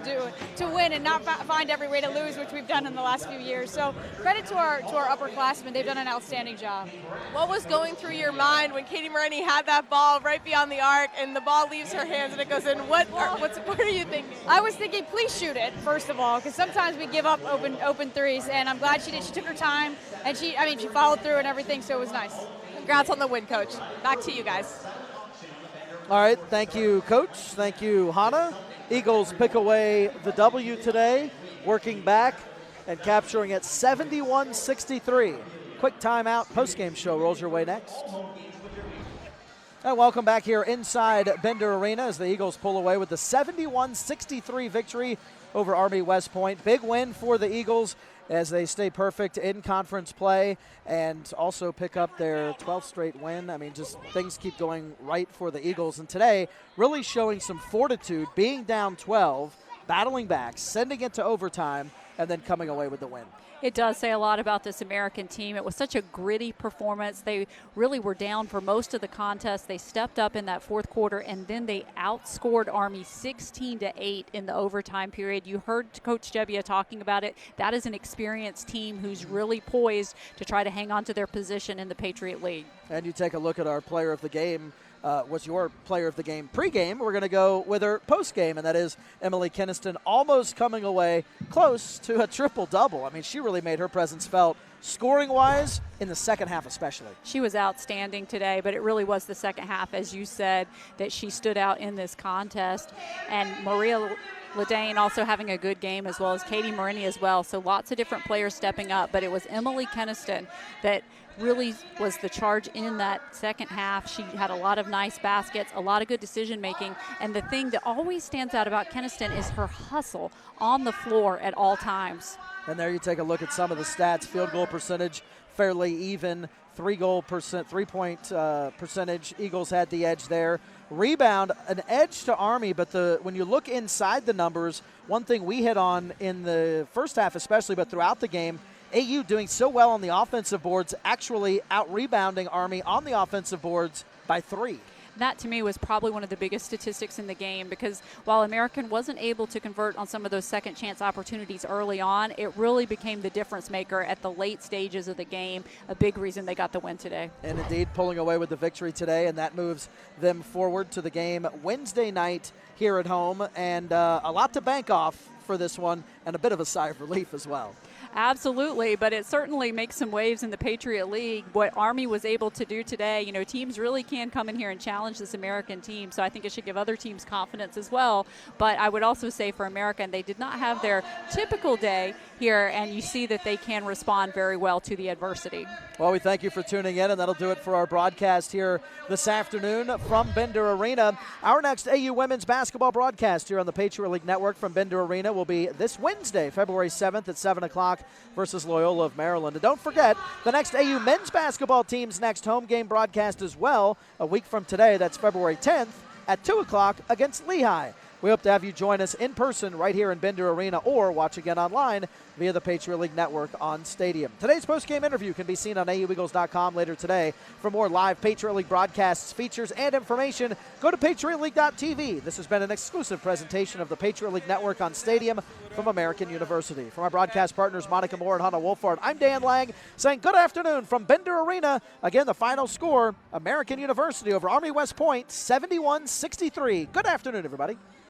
to win and not find every way to lose, which we've done in the last few years. So credit to our upperclassmen. They've done an outstanding job. What was going through your mind when Katie Marini had that ball right beyond the arc and the ball leaves her hands and it goes in? What are you thinking? I was thinking, please shoot it, first of all, because sometimes we give up open threes, and I'm glad she did. She took her time, and she followed through and everything, so it was nice. Congrats on the win, Coach. Back to you guys. All right, thank you, Coach. Thank you, Hannah. Eagles pick away the W today, working back and capturing it 71-63. Quick timeout. Postgame show rolls your way next. And welcome back here inside Bender Arena as the Eagles pull away with the 71-63 victory over Army West Point. Big win for the Eagles as they stay perfect in conference play and also pick up their 12th straight win. I mean, just things keep going right for the Eagles. And today, really showing some fortitude, being down 12, battling back, sending it to overtime, and then coming away with the win. It does say a lot about this American team. It was such a gritty performance. They really were down for most of the contest. They stepped up in that fourth quarter, and then they outscored Army 16-8 in the overtime period. You heard Coach Jebbia talking about it. That is an experienced team who's really poised to try to hang on to their position in the Patriot League. And you take a look at our player of the game. Was your player of the game pregame? We're going to go with her postgame, and that is Emily Keniston, almost coming away close to a triple-double. I mean, she really made her presence felt scoring-wise in the second half especially. She was outstanding today, but it really was the second half, as you said, that she stood out in this contest. And Maria Ledane also having a good game, as well as Katie Marini as well. So lots of different players stepping up, but it was Emily Keniston that really was the charge in that second half. She had a lot of nice baskets, a lot of good decision making, and the thing that always stands out about Keniston is her hustle on the floor at all times. And there you take a look at some of the stats. Field goal percentage fairly even, three-point percentage. Eagles had the edge there. Rebound, an edge to Army, but when you look inside the numbers, one thing we hit on in the first half especially, but throughout the game, AU doing so well on the offensive boards, actually out-rebounding Army on the offensive boards by 3. That to me was probably one of the biggest statistics in the game, because while American wasn't able to convert on some of those second chance opportunities early on, it really became the difference maker at the late stages of the game, a big reason they got the win today. And indeed pulling away with the victory today, and that moves them forward to the game Wednesday night here at home, and a lot to bank off for this one, and a bit of a sigh of relief as well. Absolutely, but it certainly makes some waves in the Patriot League. What Army was able to do today, teams really can come in here and challenge this American team, so I think it should give other teams confidence as well. But I would also say for American, they did not have their typical day here, and you see that they can respond very well to the adversity. Well, we thank you for tuning in, and that'll do it for our broadcast here this afternoon from Bender Arena. Our next AU women's basketball broadcast here on the Patriot League Network from Bender Arena will be this Wednesday, February 7th at 7 o'clock versus Loyola of Maryland. And don't forget, the next AU men's basketball team's next home game broadcast as well, a week from today. That's February 10th at 2 o'clock against Lehigh. We hope to have you join us in person right here in Bender Arena, or watch again online via the Patriot League Network on Stadium. Today's postgame interview can be seen on AUEagles.com later today. For more live Patriot League broadcasts, features, and information, go to PatriotLeague.tv. This has been an exclusive presentation of the Patriot League Network on Stadium from American University. From our broadcast partners, Monica Moore and Hannah Wolford, I'm Dan Lang saying good afternoon from Bender Arena. Again, the final score, American University over Army West Point, 71-63. Good afternoon, everybody.